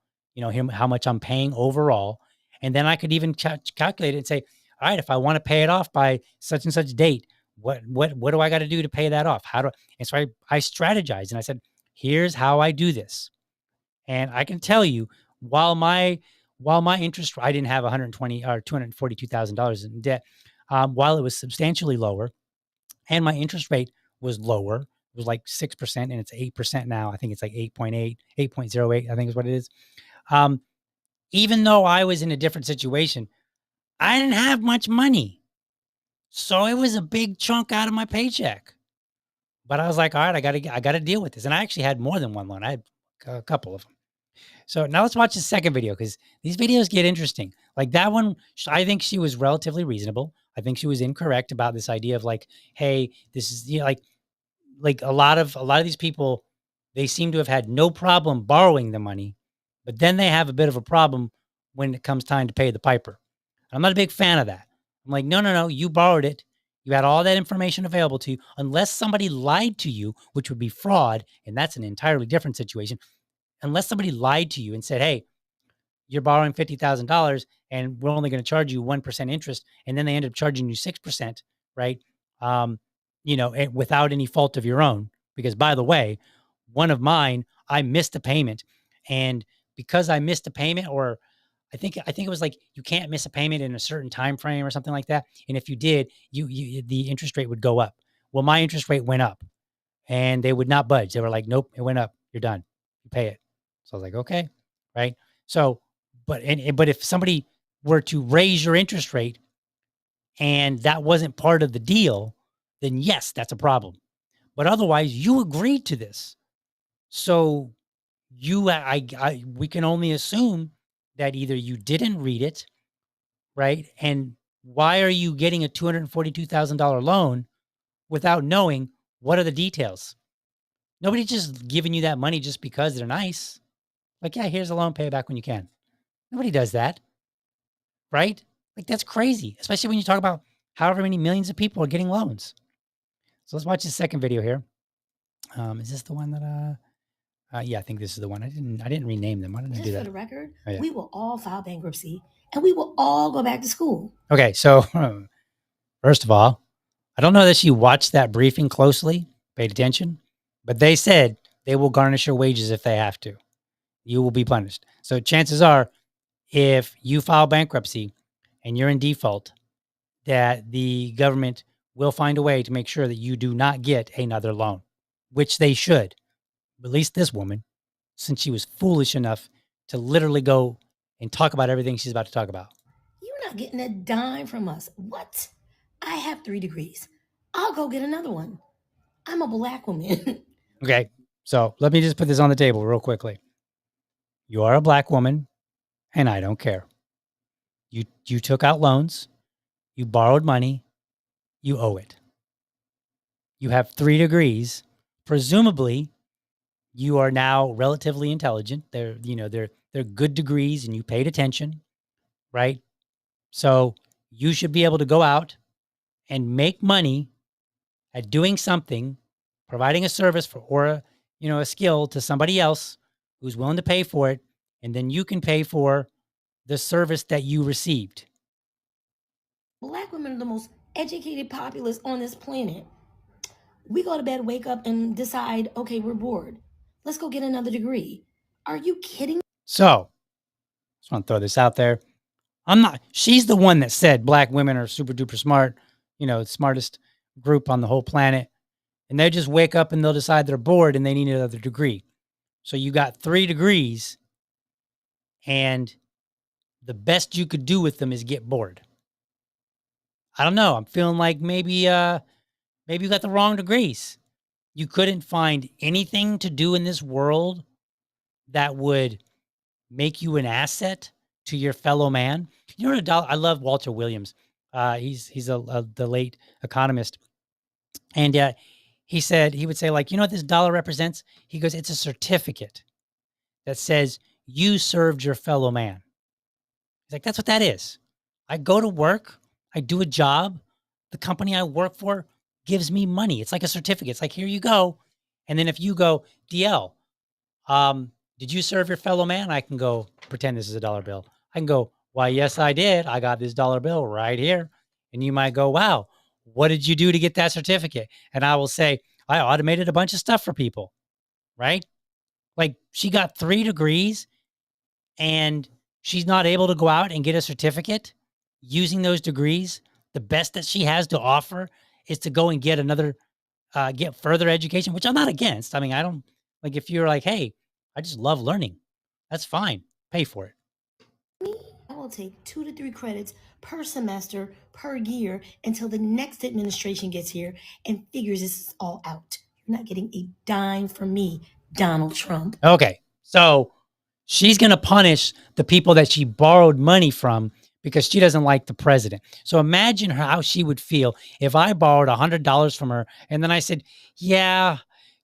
how much I'm paying overall. And then I could even calculate it and say, all right, if I want to pay it off by such and such date, what do I got to do to pay that off? And so I strategized and I said, here's how I do this. And I can tell you, while my interest, I didn't have $120 or $242,000 in debt, while it was substantially lower and my interest rate was lower, it was like 6% and it's 8% now. I think it's like 8.8, 8.08, I think is what it is. Even though I was in a different situation, I didn't have much money. So it was a big chunk out of my paycheck. But I was like, all right, I got to deal with this. And I actually had more than one loan. I had a couple of them. So now let's watch the second video, because these videos get interesting. Like that one, I think she was relatively reasonable. I think she was incorrect about this idea of like, hey, this is, like a lot of these people, they seem to have had no problem borrowing the money, but then they have a bit of a problem when it comes time to pay the piper. I'm not a big fan of that. I'm like, no, you borrowed it. You had all that information available to you, unless somebody lied to you, which would be fraud. And that's an entirely different situation. Unless somebody lied to you and said, hey, you're borrowing $50,000 and we're only going to charge you 1% interest. And then they end up charging you 6%, right? Without any fault of your own. Because by the way, one of mine, I missed a payment. And because I missed a payment, or I think it was like, you can't miss a payment in a certain time frame or something like that. And if you did, the interest rate would go up. Well, my interest rate went up and they would not budge. They were like, nope, it went up. You're done. You pay it. So I was like, okay. Right. So, but if somebody were to raise your interest rate and that wasn't part of the deal, then yes, that's a problem. But otherwise, you agreed to this. So we can only assume that either you didn't read it, right? And why are you getting a $242,000 loan without knowing what are the details? Nobody's just giving you that money just because they're nice. Like, yeah, here's a loan, pay it back when you can. Nobody does that, right? Like, that's crazy, especially when you talk about however many millions of people are getting loans. So let's watch the second video here. Is this the one that, yeah, I think this is the one. I didn't rename them. Why didn't I do that? For the record, Oh, yeah. we will all file bankruptcy and we will all go back to school. Okay, so first of all, I don't know that she watched that briefing closely, paid attention, but they said they will garnish your wages if they have to. You will be punished. So chances are, if you file bankruptcy and you're in default, that the government will find a way to make sure that you do not get another loan, which they should. At least this woman, since she was foolish enough to literally go and talk about everything she's about to talk about. You're not getting a dime from us. What? I have 3 degrees. I'll go get another one. I'm a black woman. Okay, so let me just put this on the table real quickly. You are a black woman, and I don't care. You took out loans. You borrowed money. You owe it. You have 3 degrees. Presumably, you are now relatively intelligent. They're good degrees and you paid attention, right? So you should be able to go out and make money at doing something, providing a service or a skill to somebody else who's willing to pay for it. And then you can pay for the service that you received. Black women are the most educated populace on this planet. We go to bed, wake up, and decide, okay, we're bored. Let's go get another degree. Are you kidding? So, just want to throw this out there. She's the one that said black women are super duper smart, the smartest group on the whole planet. And they just wake up and they'll decide they're bored and they need another degree. So you got 3 degrees and the best you could do with them is get bored. I don't know. I'm feeling like maybe Maybe you got the wrong degrees. You couldn't find anything to do in this world that would make you an asset to your fellow man. You know what I love Walter Williams. He's the late economist. And he said, he would say, like, you know what this dollar represents? He goes, it's a certificate that says you served your fellow man. He's like, that's what that is. I go to work, I do a job, the company I work for gives me money. It's like a certificate. It's like, here you go. And then if you go, DL, did you serve your fellow man? I can go, pretend this is a dollar bill. I can go, why, yes, I did. I got this dollar bill right here. And you might go, wow, what did you do to get that certificate? And I will say, I automated a bunch of stuff for people, right? Like, she got 3 degrees and she's not able to go out and get a certificate using those degrees. The best that she has to offer is to go and get another, get further education, which I'm not against. I mean, I don't, like, if you're like, hey, I just love learning, that's fine. Pay for it. I will take 2 to 3 credits per semester, per year, until the next administration gets here and figures this is all out. You're not getting a dime from me, Donald Trump. Okay. So she's going to punish the people that she borrowed money from because she doesn't like the president. So imagine how she would feel if I borrowed $100 from her and then I said, yeah,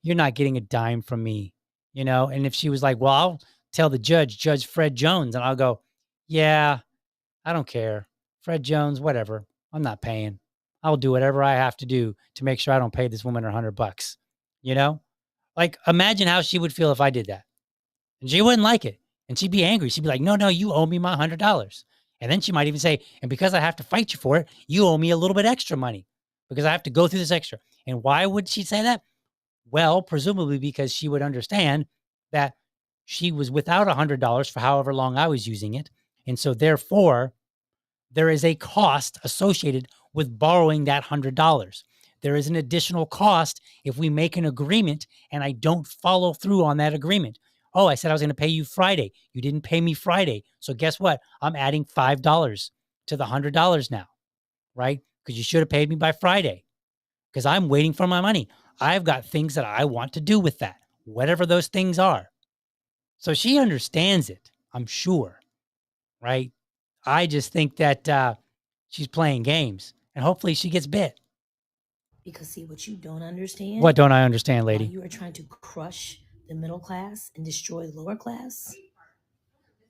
you're not getting a dime from me, you know? And if she was like, well, I'll tell the Judge Fred Jones, and I'll go, yeah, I don't care. Fred Jones, whatever. I'm not paying. I'll do whatever I have to do to make sure I don't pay this woman her $100, you know? Like, imagine how she would feel if I did that. And she wouldn't like it. And she'd be angry. She'd be like, no, you owe me my $100. And then she might even say, and because I have to fight you for it, you owe me a little bit extra money because I have to go through this extra. And why would she say that? Well, presumably because she would understand that she was without $100 for however long I was using it. And so therefore, there is a cost associated with borrowing that $100. There is an additional cost if we make an agreement and I don't follow through on that agreement. Oh, I said I was going to pay you Friday. You didn't pay me Friday. So guess what? I'm adding $5 to the $100 now, right? Because you should have paid me by Friday because I'm waiting for my money. I've got things that I want to do with that, whatever those things are. So she understands it, I'm sure, right? I just think that she's playing games and hopefully she gets bit. Because see, what you don't understand. What don't I understand, lady? You are trying to crush the middle class and destroy the lower class.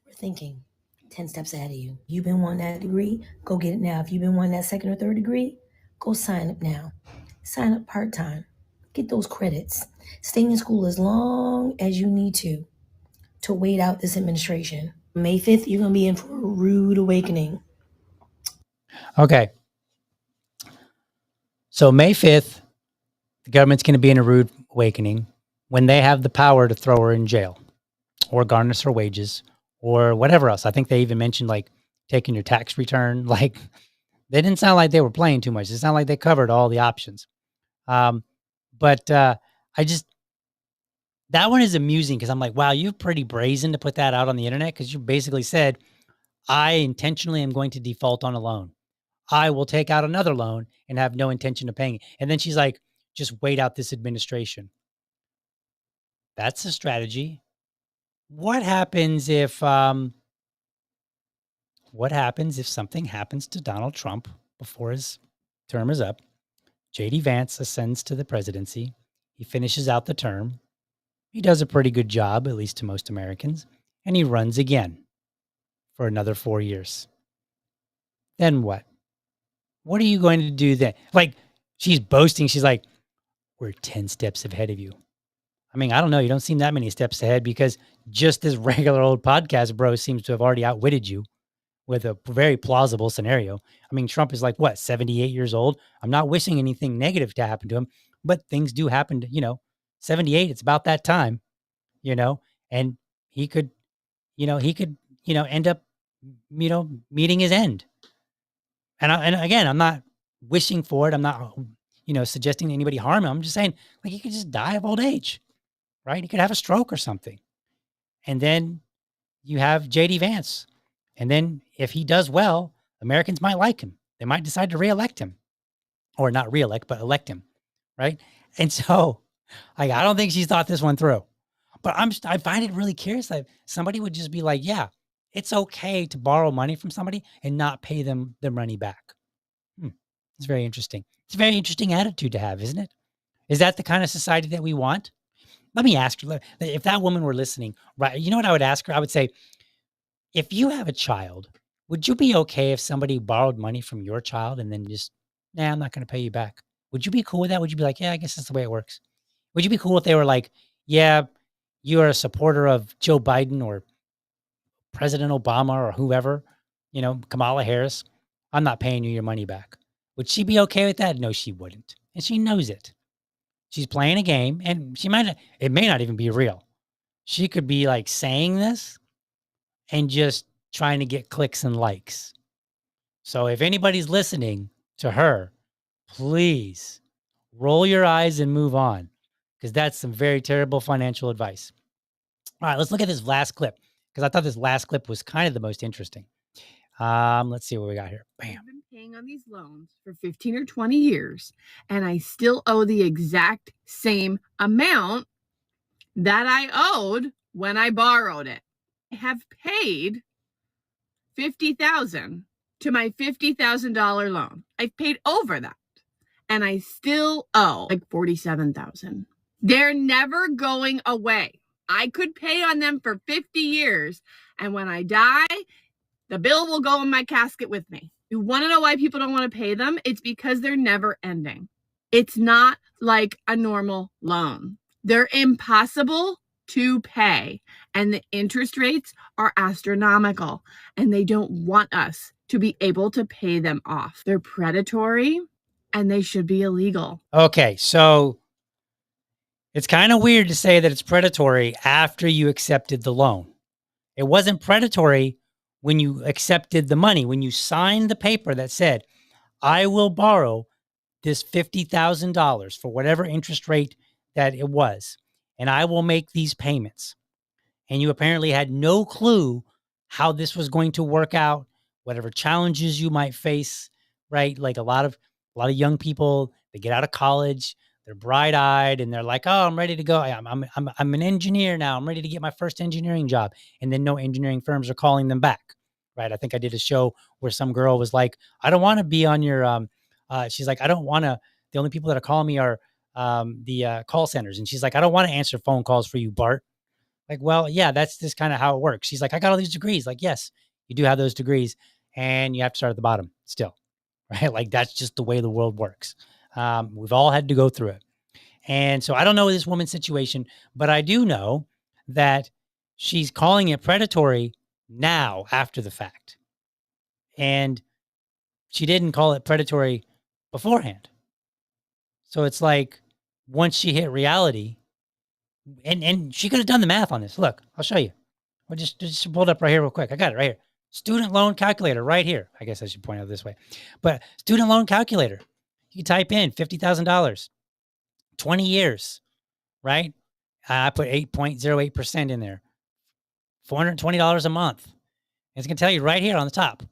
We're thinking 10 steps ahead of you. You've been wanting that degree, go get it now. If you've been wanting that 2nd or 3rd degree, go sign up now. Sign up part-time. Get those credits. Stay in school as long as you need to wait out this administration. May 5th, you're going to be in for a rude awakening. Okay. So May 5th, the government's going to be in a rude awakening when they have the power to throw her in jail or garnish her wages or whatever else. I think they even mentioned like taking your tax return. Like, they didn't sound like they were playing too much. It sounded like they covered all the options. But that one is amusing because I'm like, wow, you're pretty brazen to put that out on the internet because you basically said, I intentionally am going to default on a loan. I will take out another loan and have no intention of paying it. And then she's like, just wait out this administration. That's a strategy. What happens if something happens to Donald Trump before his term is up? J.D. Vance ascends to the presidency. He finishes out the term. He does a pretty good job, at least to most Americans, and he runs again for another 4 years. Then what? What are you going to do then? Like, she's boasting. She's like, we're 10 steps ahead of you. I mean, I don't know. You don't seem that many steps ahead because just this regular old podcast bro seems to have already outwitted you with a very plausible scenario. I mean, Trump is like, what, 78 years old? I'm not wishing anything negative to happen to him, but things do happen to, 78, it's about that time, and he could end up, meeting his end. And again, I'm not wishing for it. I'm not, suggesting anybody harm him. I'm just saying, like, he could just die of old age, right? He could have a stroke or something. And then you have J.D. Vance. And then if he does well, Americans might like him. They might decide to reelect him. Or not reelect, but elect him. right? And so I don't think she's thought this one through. But I find it really curious that somebody would just be like, yeah, it's okay to borrow money from somebody and not pay them their money back. It's very interesting. It's a very interesting attitude to have, isn't it? Is that the kind of society that we want? Let me ask her, if that woman were listening, right? You know what I would ask her? I would say, if you have a child, would you be okay if somebody borrowed money from your child and then just, nah, I'm not going to pay you back? Would you be cool with that? Would you be like, yeah, I guess that's the way it works? Would you be cool if they were like, yeah, you are a supporter of Joe Biden or President Obama or whoever, Kamala Harris, I'm not paying you your money back. Would she be okay with that? No, she wouldn't. And she knows it. She's playing a game, and it may not even be real. She could be like saying this and just trying to get clicks and likes. So if anybody's listening to her, please roll your eyes and move on, because that's some very terrible financial advice. All right, let's look at this last clip, because I thought this last clip was kind of the most interesting. Let's see what we got here. Bam. I've been paying on these loans for 15 or 20 years, and I still owe the exact same amount that I owed when I borrowed it. I have paid $50,000 to my $50,000 loan. I've paid over that, and I still owe like $47,000. They're never going away. I could pay on them for 50 years, and when I die, the bill will go in my casket with me. You want to know why people don't want to pay them? It's because they're never ending. It's not like a normal loan. They're impossible to pay, and the interest rates are astronomical, and they don't want us to be able to pay them off. They're predatory, and they should be illegal. Okay, so it's kind of weird to say that it's predatory after you accepted the loan. It wasn't predatory when you accepted the money, when you signed the paper that said, I will borrow this $50,000 for whatever interest rate that it was, and I will make these payments. And you apparently had no clue how this was going to work out, whatever challenges you might face, right? Like a lot of young people, they get out of college, they're bright-eyed, and they're like, "Oh, I'm ready to go. I'm an engineer now. I'm ready to get my first engineering job." And then no engineering firms are calling them back, right? I think I did a show where some girl was like, "I don't want to be on your." She's like, "I don't want to. The only people that are calling me are the call centers." And she's like, "I don't want to answer phone calls for you, Bart." Like, well, yeah, that's just kind of how it works. She's like, "I got all these degrees." Like, yes, you do have those degrees, and you have to start at the bottom still, right? Like, that's just the way the world works. We've all had to go through it. And so I don't know this woman's situation, but I do know that she's calling it predatory now after the fact. And she didn't call it predatory beforehand. So it's like once she hit reality, and she could have done the math on this. Look, I'll show you. I'll just pull it up right here real quick. I got it right here. Student loan calculator right here. I guess I should point out this way. But student loan calculator. You type in $50,000, 20 years, right? I put 8.08% in there, $420 a month. It's going to tell you right here on the top.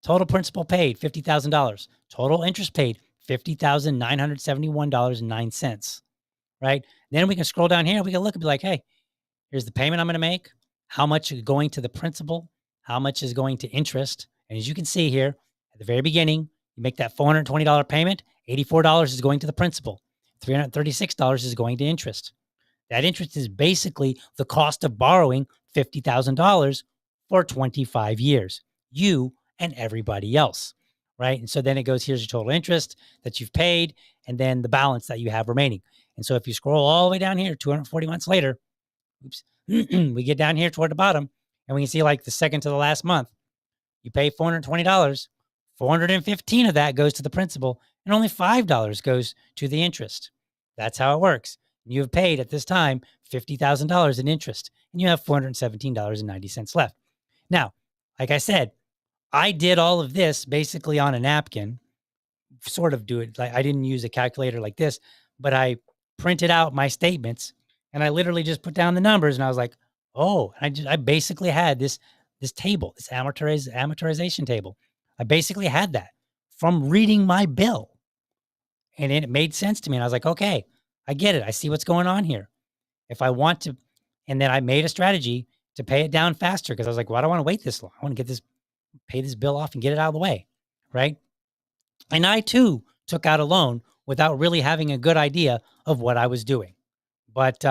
Total principal paid, $50,000. Total interest paid, $50,971.09, right? Then we can scroll down here. We can look and be like, hey, here's the payment I'm going to make. How much is going to the principal? How much is going to interest? And as you can see here, at the very beginning, you make that $420 payment, $84 is going to the principal. $336 is going to interest. That interest is basically the cost of borrowing $50,000 for 25 years. You and everybody else, right? And so then it goes, here's your total interest that you've paid, and then the balance that you have remaining. And so if you scroll all the way down here, 240 months later, we get down here toward the bottom, and we can see like the second to the last month, you pay $420, 415 of that goes to the principal, and only $5 goes to the interest. That's how it works. You have paid at this time $50,000 in interest, and you have $417.90 left. Now, like I said, I did all of this basically on a napkin, sort of do it. Like I didn't use a calculator like this, but I printed out my statements and I literally just put down the numbers, and I was like, oh, I basically had this table, this amortization table. I basically had that from reading my bill. And it made sense to me. And I was like, okay, I get it. I see what's going on here. If I want to, and then I made a strategy to pay it down faster because I was like, well, I don't want to wait this long. I want to pay this bill off and get it out of the way. Right. And I too took out a loan without really having a good idea of what I was doing. But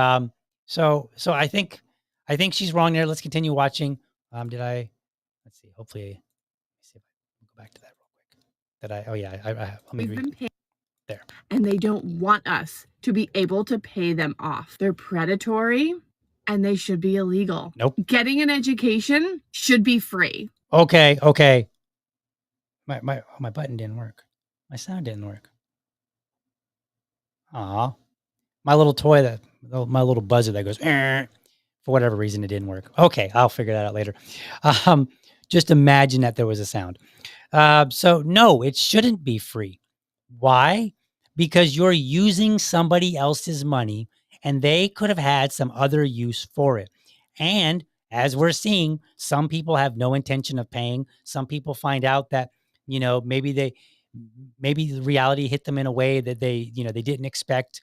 so I think she's wrong there. Let's continue watching. Let's see. Hopefully, let's see if I can go back to that real quick. Let me read. There. And they don't want us to be able to pay them off. They're predatory and they should be illegal. Nope. Getting an education should be free. Okay. My button didn't work. My sound didn't work. Aw. My little toy my little buzzer that goes, for whatever reason, it didn't work. Okay, I'll figure that out later. Just imagine that there was a sound. So no, it shouldn't be free. Why? Because you're using somebody else's money and they could have had some other use for it. And as we're seeing, some people have no intention of paying. Some people find out that, maybe the reality hit them in a way that they didn't expect.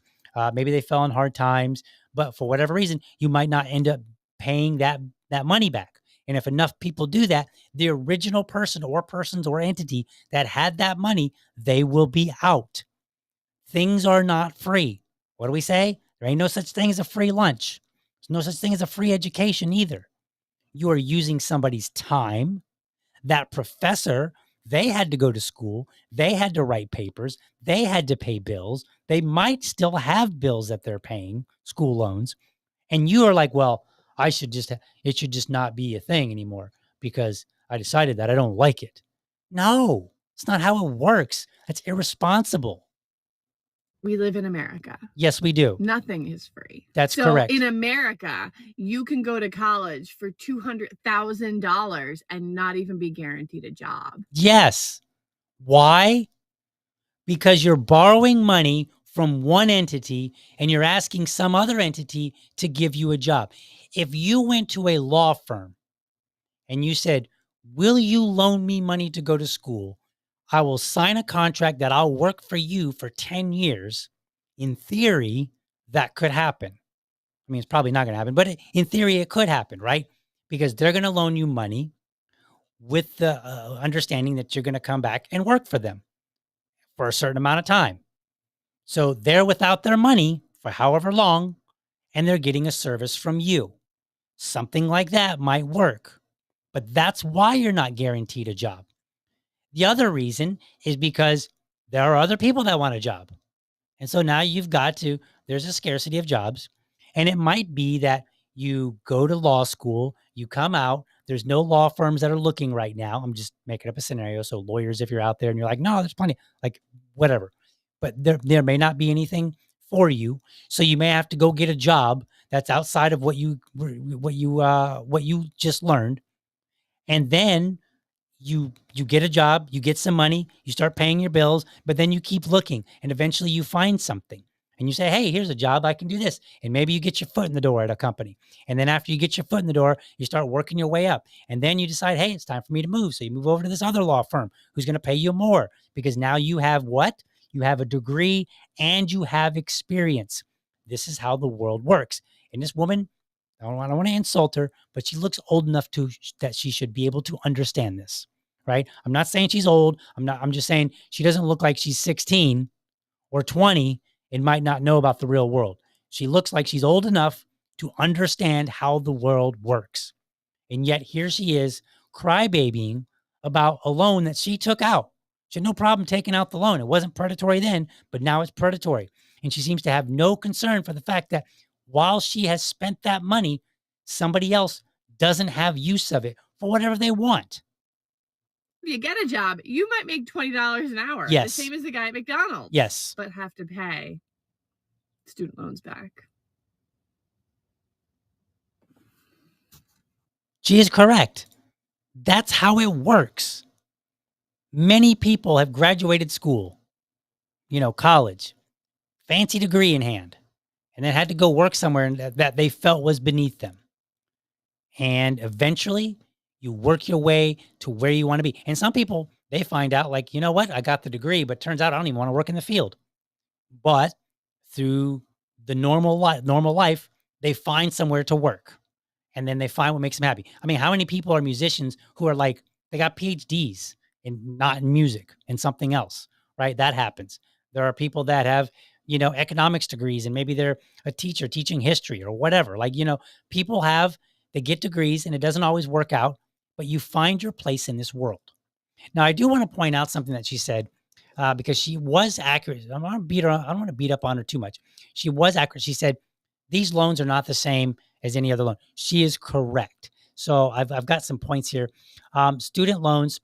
Maybe they fell in hard times, but for whatever reason, you might not end up paying that money back. And if enough people do that, the original person or persons or entity that had that money, they will be out. Things are not free. What do we say? There ain't no such thing as a free lunch. There's no such thing as a free education either. You are using somebody's time. That professor, they had to go to school. They had to write papers. They had to pay bills. They might still have bills that they're paying, school loans. And you are like, well, it should just not be a thing anymore because I decided that I don't like it. No, it's not how it works. That's irresponsible. We live in America. Yes, we do. Nothing is free. That's correct. In America, you can go to college for $200,000 and not even be guaranteed a job. Yes. Why? Because you're borrowing money from one entity and you're asking some other entity to give you a job. If you went to a law firm and you said, will you loan me money to go to school? I will sign a contract that I'll work for you for 10 years. In theory, that could happen. I mean, it's probably not going to happen, but in theory, it could happen, right? Because they're going to loan you money with the understanding that you're going to come back and work for them for a certain amount of time. So they're without their money for however long, and they're getting a service from you. Something like that might work, but that's why you're not guaranteed a job. The other reason is because there are other people that want a job. And so now there's a scarcity of jobs. And it might be that you go to law school, you come out, there's no law firms that are looking right now. I'm just making up a scenario. So lawyers, if you're out there and you're like, no, there's plenty, like whatever. But there may not be anything for you. So you may have to go get a job that's outside of what you just learned. And then you get a job, you get some money, you start paying your bills, but then you keep looking and eventually you find something and you say, hey, here's a job, I can do this. And maybe you get your foot in the door at a company. And then after you get your foot in the door, you start working your way up. And then you decide, hey, it's time for me to move. So you move over to this other law firm who's going to pay you more because now you have what? You have a degree and you have experience. This is how the world works. And this woman, I don't want to insult her, but she looks old enough that she should be able to understand this. Right? I'm not saying she's old. I'm just saying she doesn't look like she's 16 or 20 and might not know about the real world. She looks like she's old enough to understand how the world works. And yet here she is crybabying about a loan that she took out. She had no problem taking out the loan. It wasn't predatory then, but now it's predatory. And she seems to have no concern for the fact that while she has spent that money, somebody else doesn't have use of it for whatever they want. If you get a job, you might make $20 an hour. Yes. The same as the guy at McDonald's. Yes. But have to pay student loans back. She is correct. That's how it works. Many people have graduated school, college, fancy degree in hand, and then had to go work somewhere that they felt was beneath them. And eventually you work your way to where you want to be. And some people, they find out like, you know what? I got the degree, but turns out I don't even want to work in the field. but through the normal life, they find somewhere to work, and then they find what makes them happy. I mean, how many people are musicians who are like, they got PhDs and not in music and something else, right? That happens. There are people that have, economics degrees, and maybe they're a teacher teaching history or whatever. Like, people they get degrees and it doesn't always work out, but you find your place in this world. Now, I do want to point out something that she said, because she was accurate. I don't want to beat up on her too much. She was accurate. She said, these loans are not the same as any other loan. She is correct. So I've got some points here. Student loans,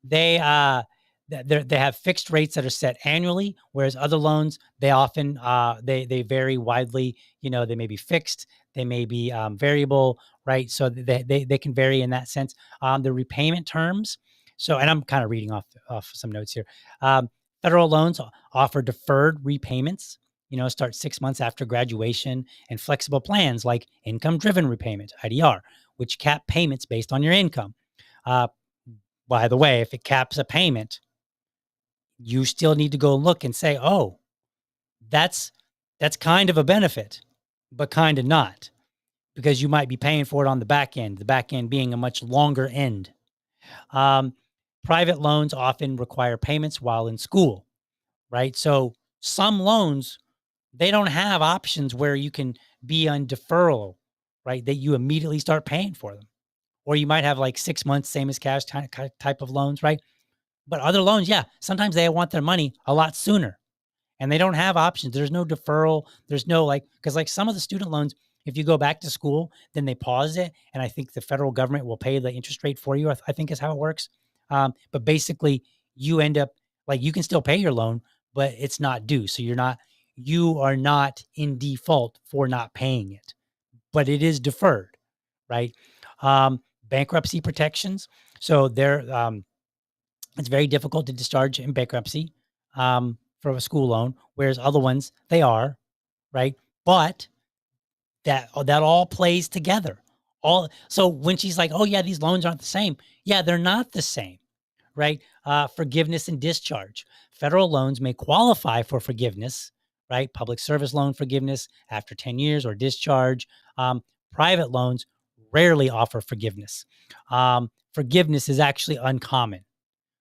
they have fixed rates that are set annually, whereas other loans, they often they vary widely. They may be fixed, they may be variable, right? So they can vary in that sense. The repayment terms. So, and I'm kind of reading off some notes here. Federal loans offer deferred repayments. Start 6 months after graduation, and flexible plans like income-driven repayment (IDR), which cap payments based on your income. By the way, if it caps a payment, you still need to go look and say, oh, that's kind of a benefit, but kind of not, because you might be paying for it on the back end being a much longer end. Private loans often require payments while in school, right? So some loans, they don't have options where you can be on deferral, right? That you immediately start paying for them. Or you might have like 6 months, same as cash type of loans, right? But other loans, yeah, sometimes they want their money a lot sooner, and they don't have options. There's no deferral. There's no because some of the student loans, if you go back to school, then they pause it, and I think the federal government will pay the interest rate for you. I think is how it works. But basically, you end up you can still pay your loan, but it's not due. So you are not in default for not paying it, but it is deferred, right? Bankruptcy protections. So it's very difficult to discharge in bankruptcy for a school loan, whereas other ones, they are, right? But that all plays together. So when she's like, oh yeah, these loans aren't the same. Yeah, they're not the same, right? Forgiveness and discharge. Federal loans may qualify for forgiveness, right? Public service loan forgiveness after 10 years or discharge. Private loans rarely offer forgiveness. Forgiveness is actually uncommon,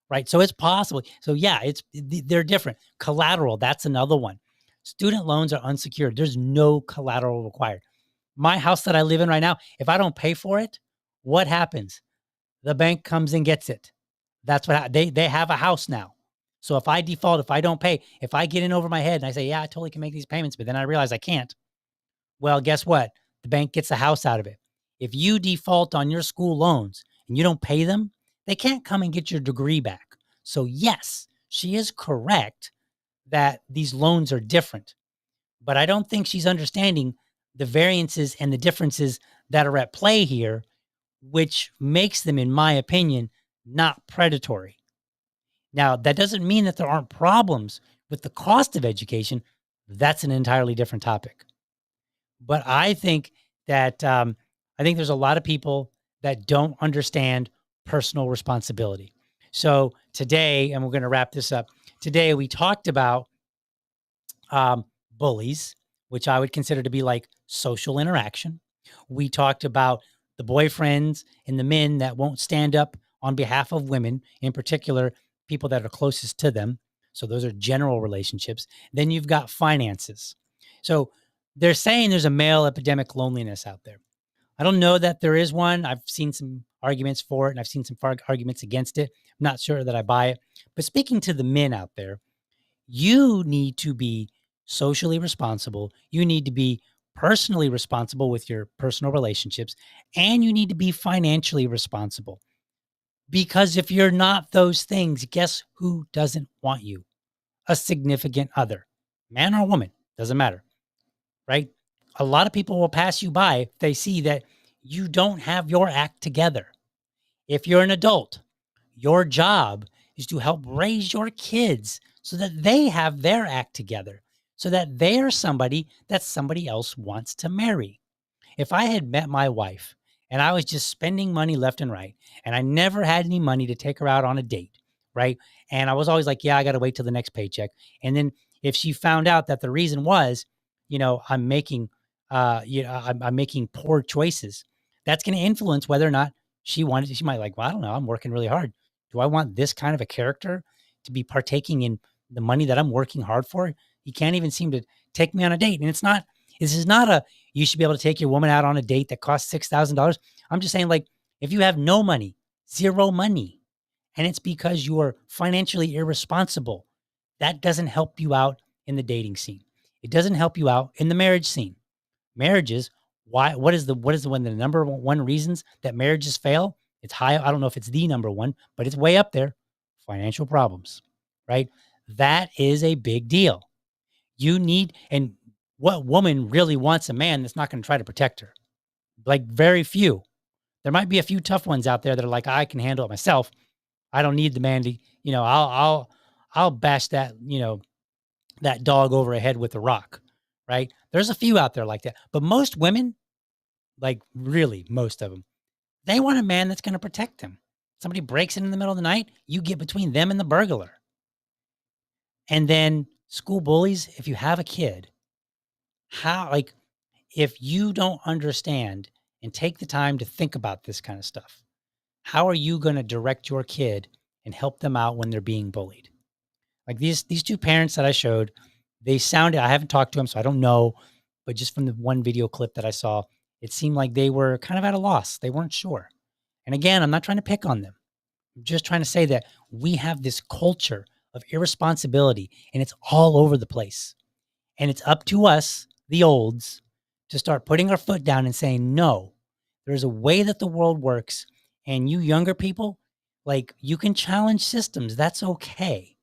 right? So it's possible. So yeah, they're different. Collateral, that's another one. Student loans are unsecured. There's no collateral required. My house that I live in right now, if I don't pay for it, what happens? The bank comes and gets it. That's what they have a house now. So if I default, if I don't pay, if I get in over my head and I say, yeah, I totally can make these payments, but then I realize I can't. Well, guess what? The bank gets the house out of it. If you default on your school loans and you don't pay them, they can't come and get your degree back. So yes, she is correct that these loans are different, but I don't think she's understanding the variances and the differences that are at play here, which makes them, in my opinion, not predatory. Now, that doesn't mean that there aren't problems with the cost of education. That's an entirely different topic. But I think that there's a lot of people that don't understand personal responsibility. So today, and we're going to wrap this up, today we talked about bullies, which I would consider to be like social interaction. We talked about the boyfriends and the men that won't stand up on behalf of women, in particular, people that are closest to them. So those are general relationships. Then you've got finances. So they're saying there's a male epidemic loneliness out there. I don't know that there is one. I've seen some arguments for it, and I've seen some arguments against it. I'm not sure that I buy it. But speaking to the men out there, you need to be socially responsible. You need to be personally responsible with your personal relationships, and you need to be financially responsible. Because if you're not those things, guess who doesn't want you? A significant other, man or woman, doesn't matter, right? A lot of people will pass you by if they see that you don't have your act together. If you're an adult, your job is to help raise your kids so that they have their act together, so that they're somebody that somebody else wants to marry. If I had met my wife and I was just spending money left and right, and I never had any money to take her out on a date, right? And I was always like, yeah, I got to wait till the next paycheck. And then if she found out that the reason was, I'm making, I'm making poor choices, that's going to influence whether or not she might like, well, I don't know, I'm working really hard. Do I want this kind of a character to be partaking in the money that I'm working hard for? He can't even seem to take me on a date. And this is not you should be able to take your woman out on a date that costs $6,000. I'm just saying, like, if you have no money, zero money, and it's because you are financially irresponsible, that doesn't help you out in the dating scene. It doesn't help you out in the marriage scene. Marriages, what is the one of the number one reasons that marriages fail? It's high. I don't know if it's the number one, but it's way up there. Financial problems, right? That is a big deal. And what woman really wants a man that's not going to try to protect her? Like, very few. There might be a few tough ones out there that are like, I can handle it myself. I don't need the man to, I'll bash that, that dog over a head with a rock, right? There's a few out there like that. But most women, like really most of them, they want a man that's going to protect them. Somebody breaks in the middle of the night, you get between them and the burglar. And then school bullies, if you have a kid, if you don't understand and take the time to think about this kind of stuff, how are you going to direct your kid and help them out when they're being bullied? Like these two parents that I showed, I haven't talked to them, so I don't know, but just from the one video clip that I saw, it seemed like they were kind of at a loss. They weren't sure. And again, I'm not trying to pick on them. I'm just trying to say that we have this culture of irresponsibility, and it's all over the place. And it's up to us, the olds, to start putting our foot down and saying, no, there's a way that the world works. And you younger people, like, you can challenge systems. That's okay.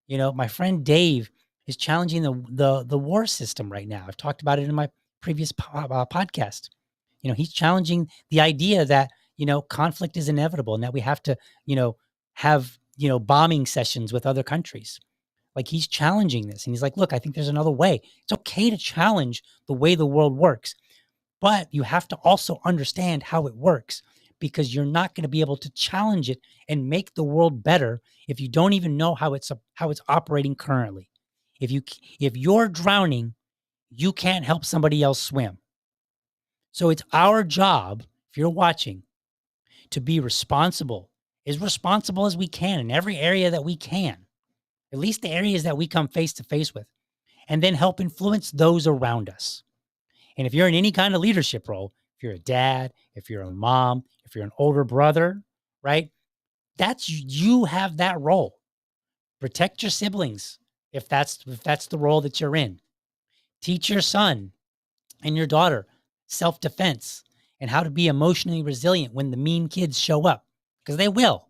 My friend Dave is challenging the war system right now. I've talked about it in my previous podcast. He's challenging the idea that, conflict is inevitable and that we have to, have, bombing sessions with other countries. Like, he's challenging this. And he's like, look, I think there's another way. It's okay to challenge the way the world works, but you have to also understand how it works, because you're not going to be able to challenge it and make the world better if you don't even know how it's operating currently. If you're drowning, you can't help somebody else swim. So it's our job, if you're watching, to be responsible as we can in every area that we can, at least the areas that we come face to face with, and then help influence those around us. And if you're in any kind of leadership role, if you're a dad, if you're a mom, if you're an older brother, right? You have that role. Protect your siblings if that's the role that you're in. Teach your son and your daughter self-defense and how to be emotionally resilient when the mean kids show up, because they will,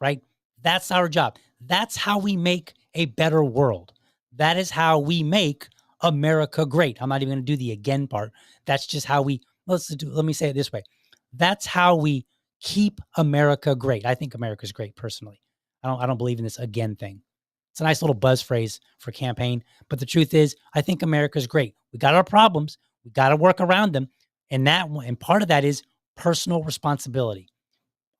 right? That's our job. That's how we make a better world. That is how we make America great. I'm not even going to do the again part. That's just how let me say it this way. That's how we keep America great. I think America's great personally. I don't believe in this again thing. It's a nice little buzz phrase for campaign, but the truth is, I think America's great. We got our problems. We got to work around them. And part of that is personal responsibility.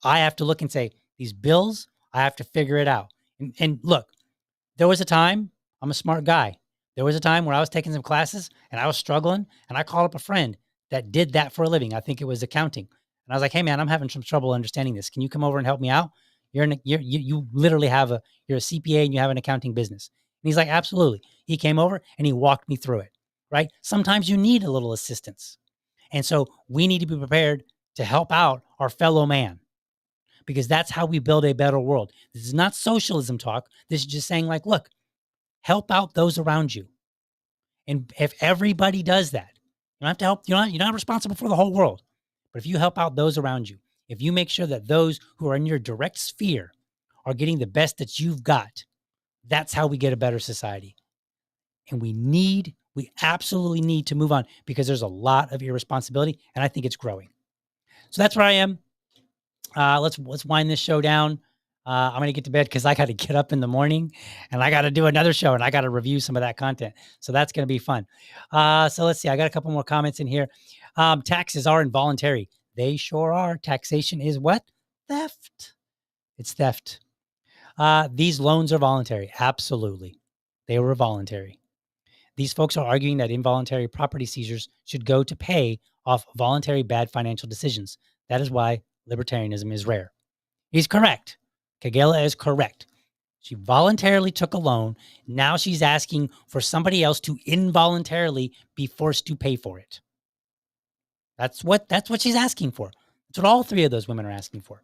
I have to look and say, these bills, I have to figure it out. And look, there was a time, I'm a smart guy. There was a time where I was taking some classes and I was struggling, and I called up a friend that did that for a living. I think it was accounting. And I was like, hey man, I'm having some trouble understanding this. Can you come over and help me out? You literally you're a CPA and you have an accounting business. And he's like, absolutely. He came over and he walked me through it, right? Sometimes you need a little assistance. And so we need to be prepared to help out our fellow man, because that's how we build a better world. This is not socialism talk. This is just saying, like, look, help out those around you. And if everybody does that, you don't have to help. You're not responsible for the whole world. But if you help out those around you, if you make sure that those who are in your direct sphere are getting the best that you've got, that's how we get a better society. And we absolutely need to move on, because there's a lot of irresponsibility, and I think it's growing. So that's where I am. Let's wind this show down. I'm going to get to bed because I got to get up in the morning and I got to do another show and I got to review some of that content. So that's going to be fun. So let's see. I got a couple more comments in here. Taxes are involuntary. They sure are. Taxation is what? Theft. It's theft. These loans are voluntary. Absolutely. They were voluntary. These folks are arguing that involuntary property seizures should go to pay off voluntary bad financial decisions. That is why libertarianism is rare. He's correct. Kagela is correct. She voluntarily took a loan. Now she's asking for somebody else to involuntarily be forced to pay for it. That's what she's asking for. That's what all three of those women are asking for.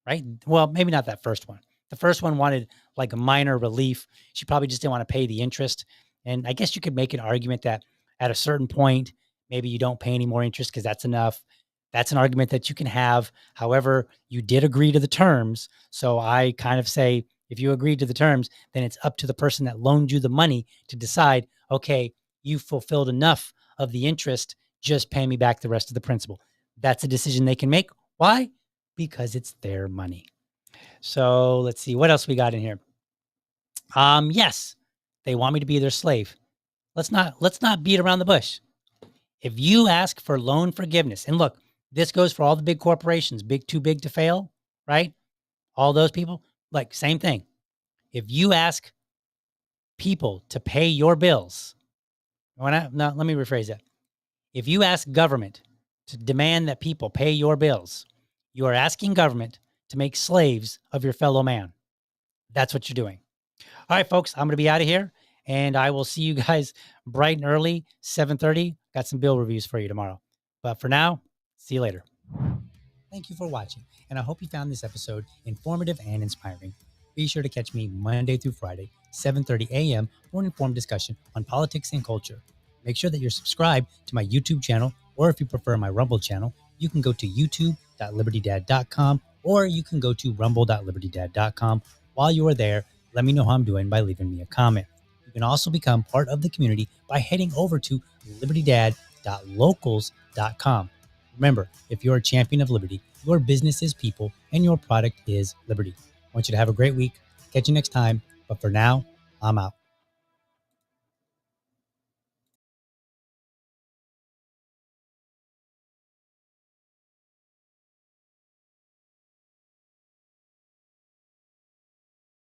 Right? Well, maybe not that first one. The first one wanted like a minor relief. She probably just didn't want to pay the interest. And I guess you could make an argument that at a certain point, maybe you don't pay any more interest because that's enough. That's an argument that you can have. However, you did agree to the terms. So I kind of say, if you agreed to the terms, then it's up to the person that loaned you the money to decide, okay, you fulfilled enough of the interest, just pay me back the rest of the principal. That's a decision they can make. Why? Because it's their money. So let's see what else we got in here. Yes, they want me to be their slave. Let's not beat around the bush. If you ask for loan forgiveness, and look, this goes for all the big corporations, too big to fail, right? All those people, like same thing. If you ask people to pay your bills, let me rephrase that. If you ask government to demand that people pay your bills, you are asking government to make slaves of your fellow man. That's what you're doing. All right, folks, I'm going to be out of here, and I will see you guys bright and early, 7:30. Got some bill reviews for you tomorrow. But for now, see you later. Thank you for watching, and I hope you found this episode informative and inspiring. Be sure to catch me Monday through Friday, 7:30 a.m. for an informed discussion on politics and culture. Make sure that you're subscribed to my YouTube channel, or if you prefer my Rumble channel, you can go to youtube.libertydad.com, or you can go to rumble.libertydad.com. While you are there, let me know how I'm doing by leaving me a comment. You can also become part of the community by heading over to libertydad.locals.com. Remember, if you're a champion of liberty, your business is people and your product is liberty. I want you to have a great week. Catch you next time. But for now, I'm out.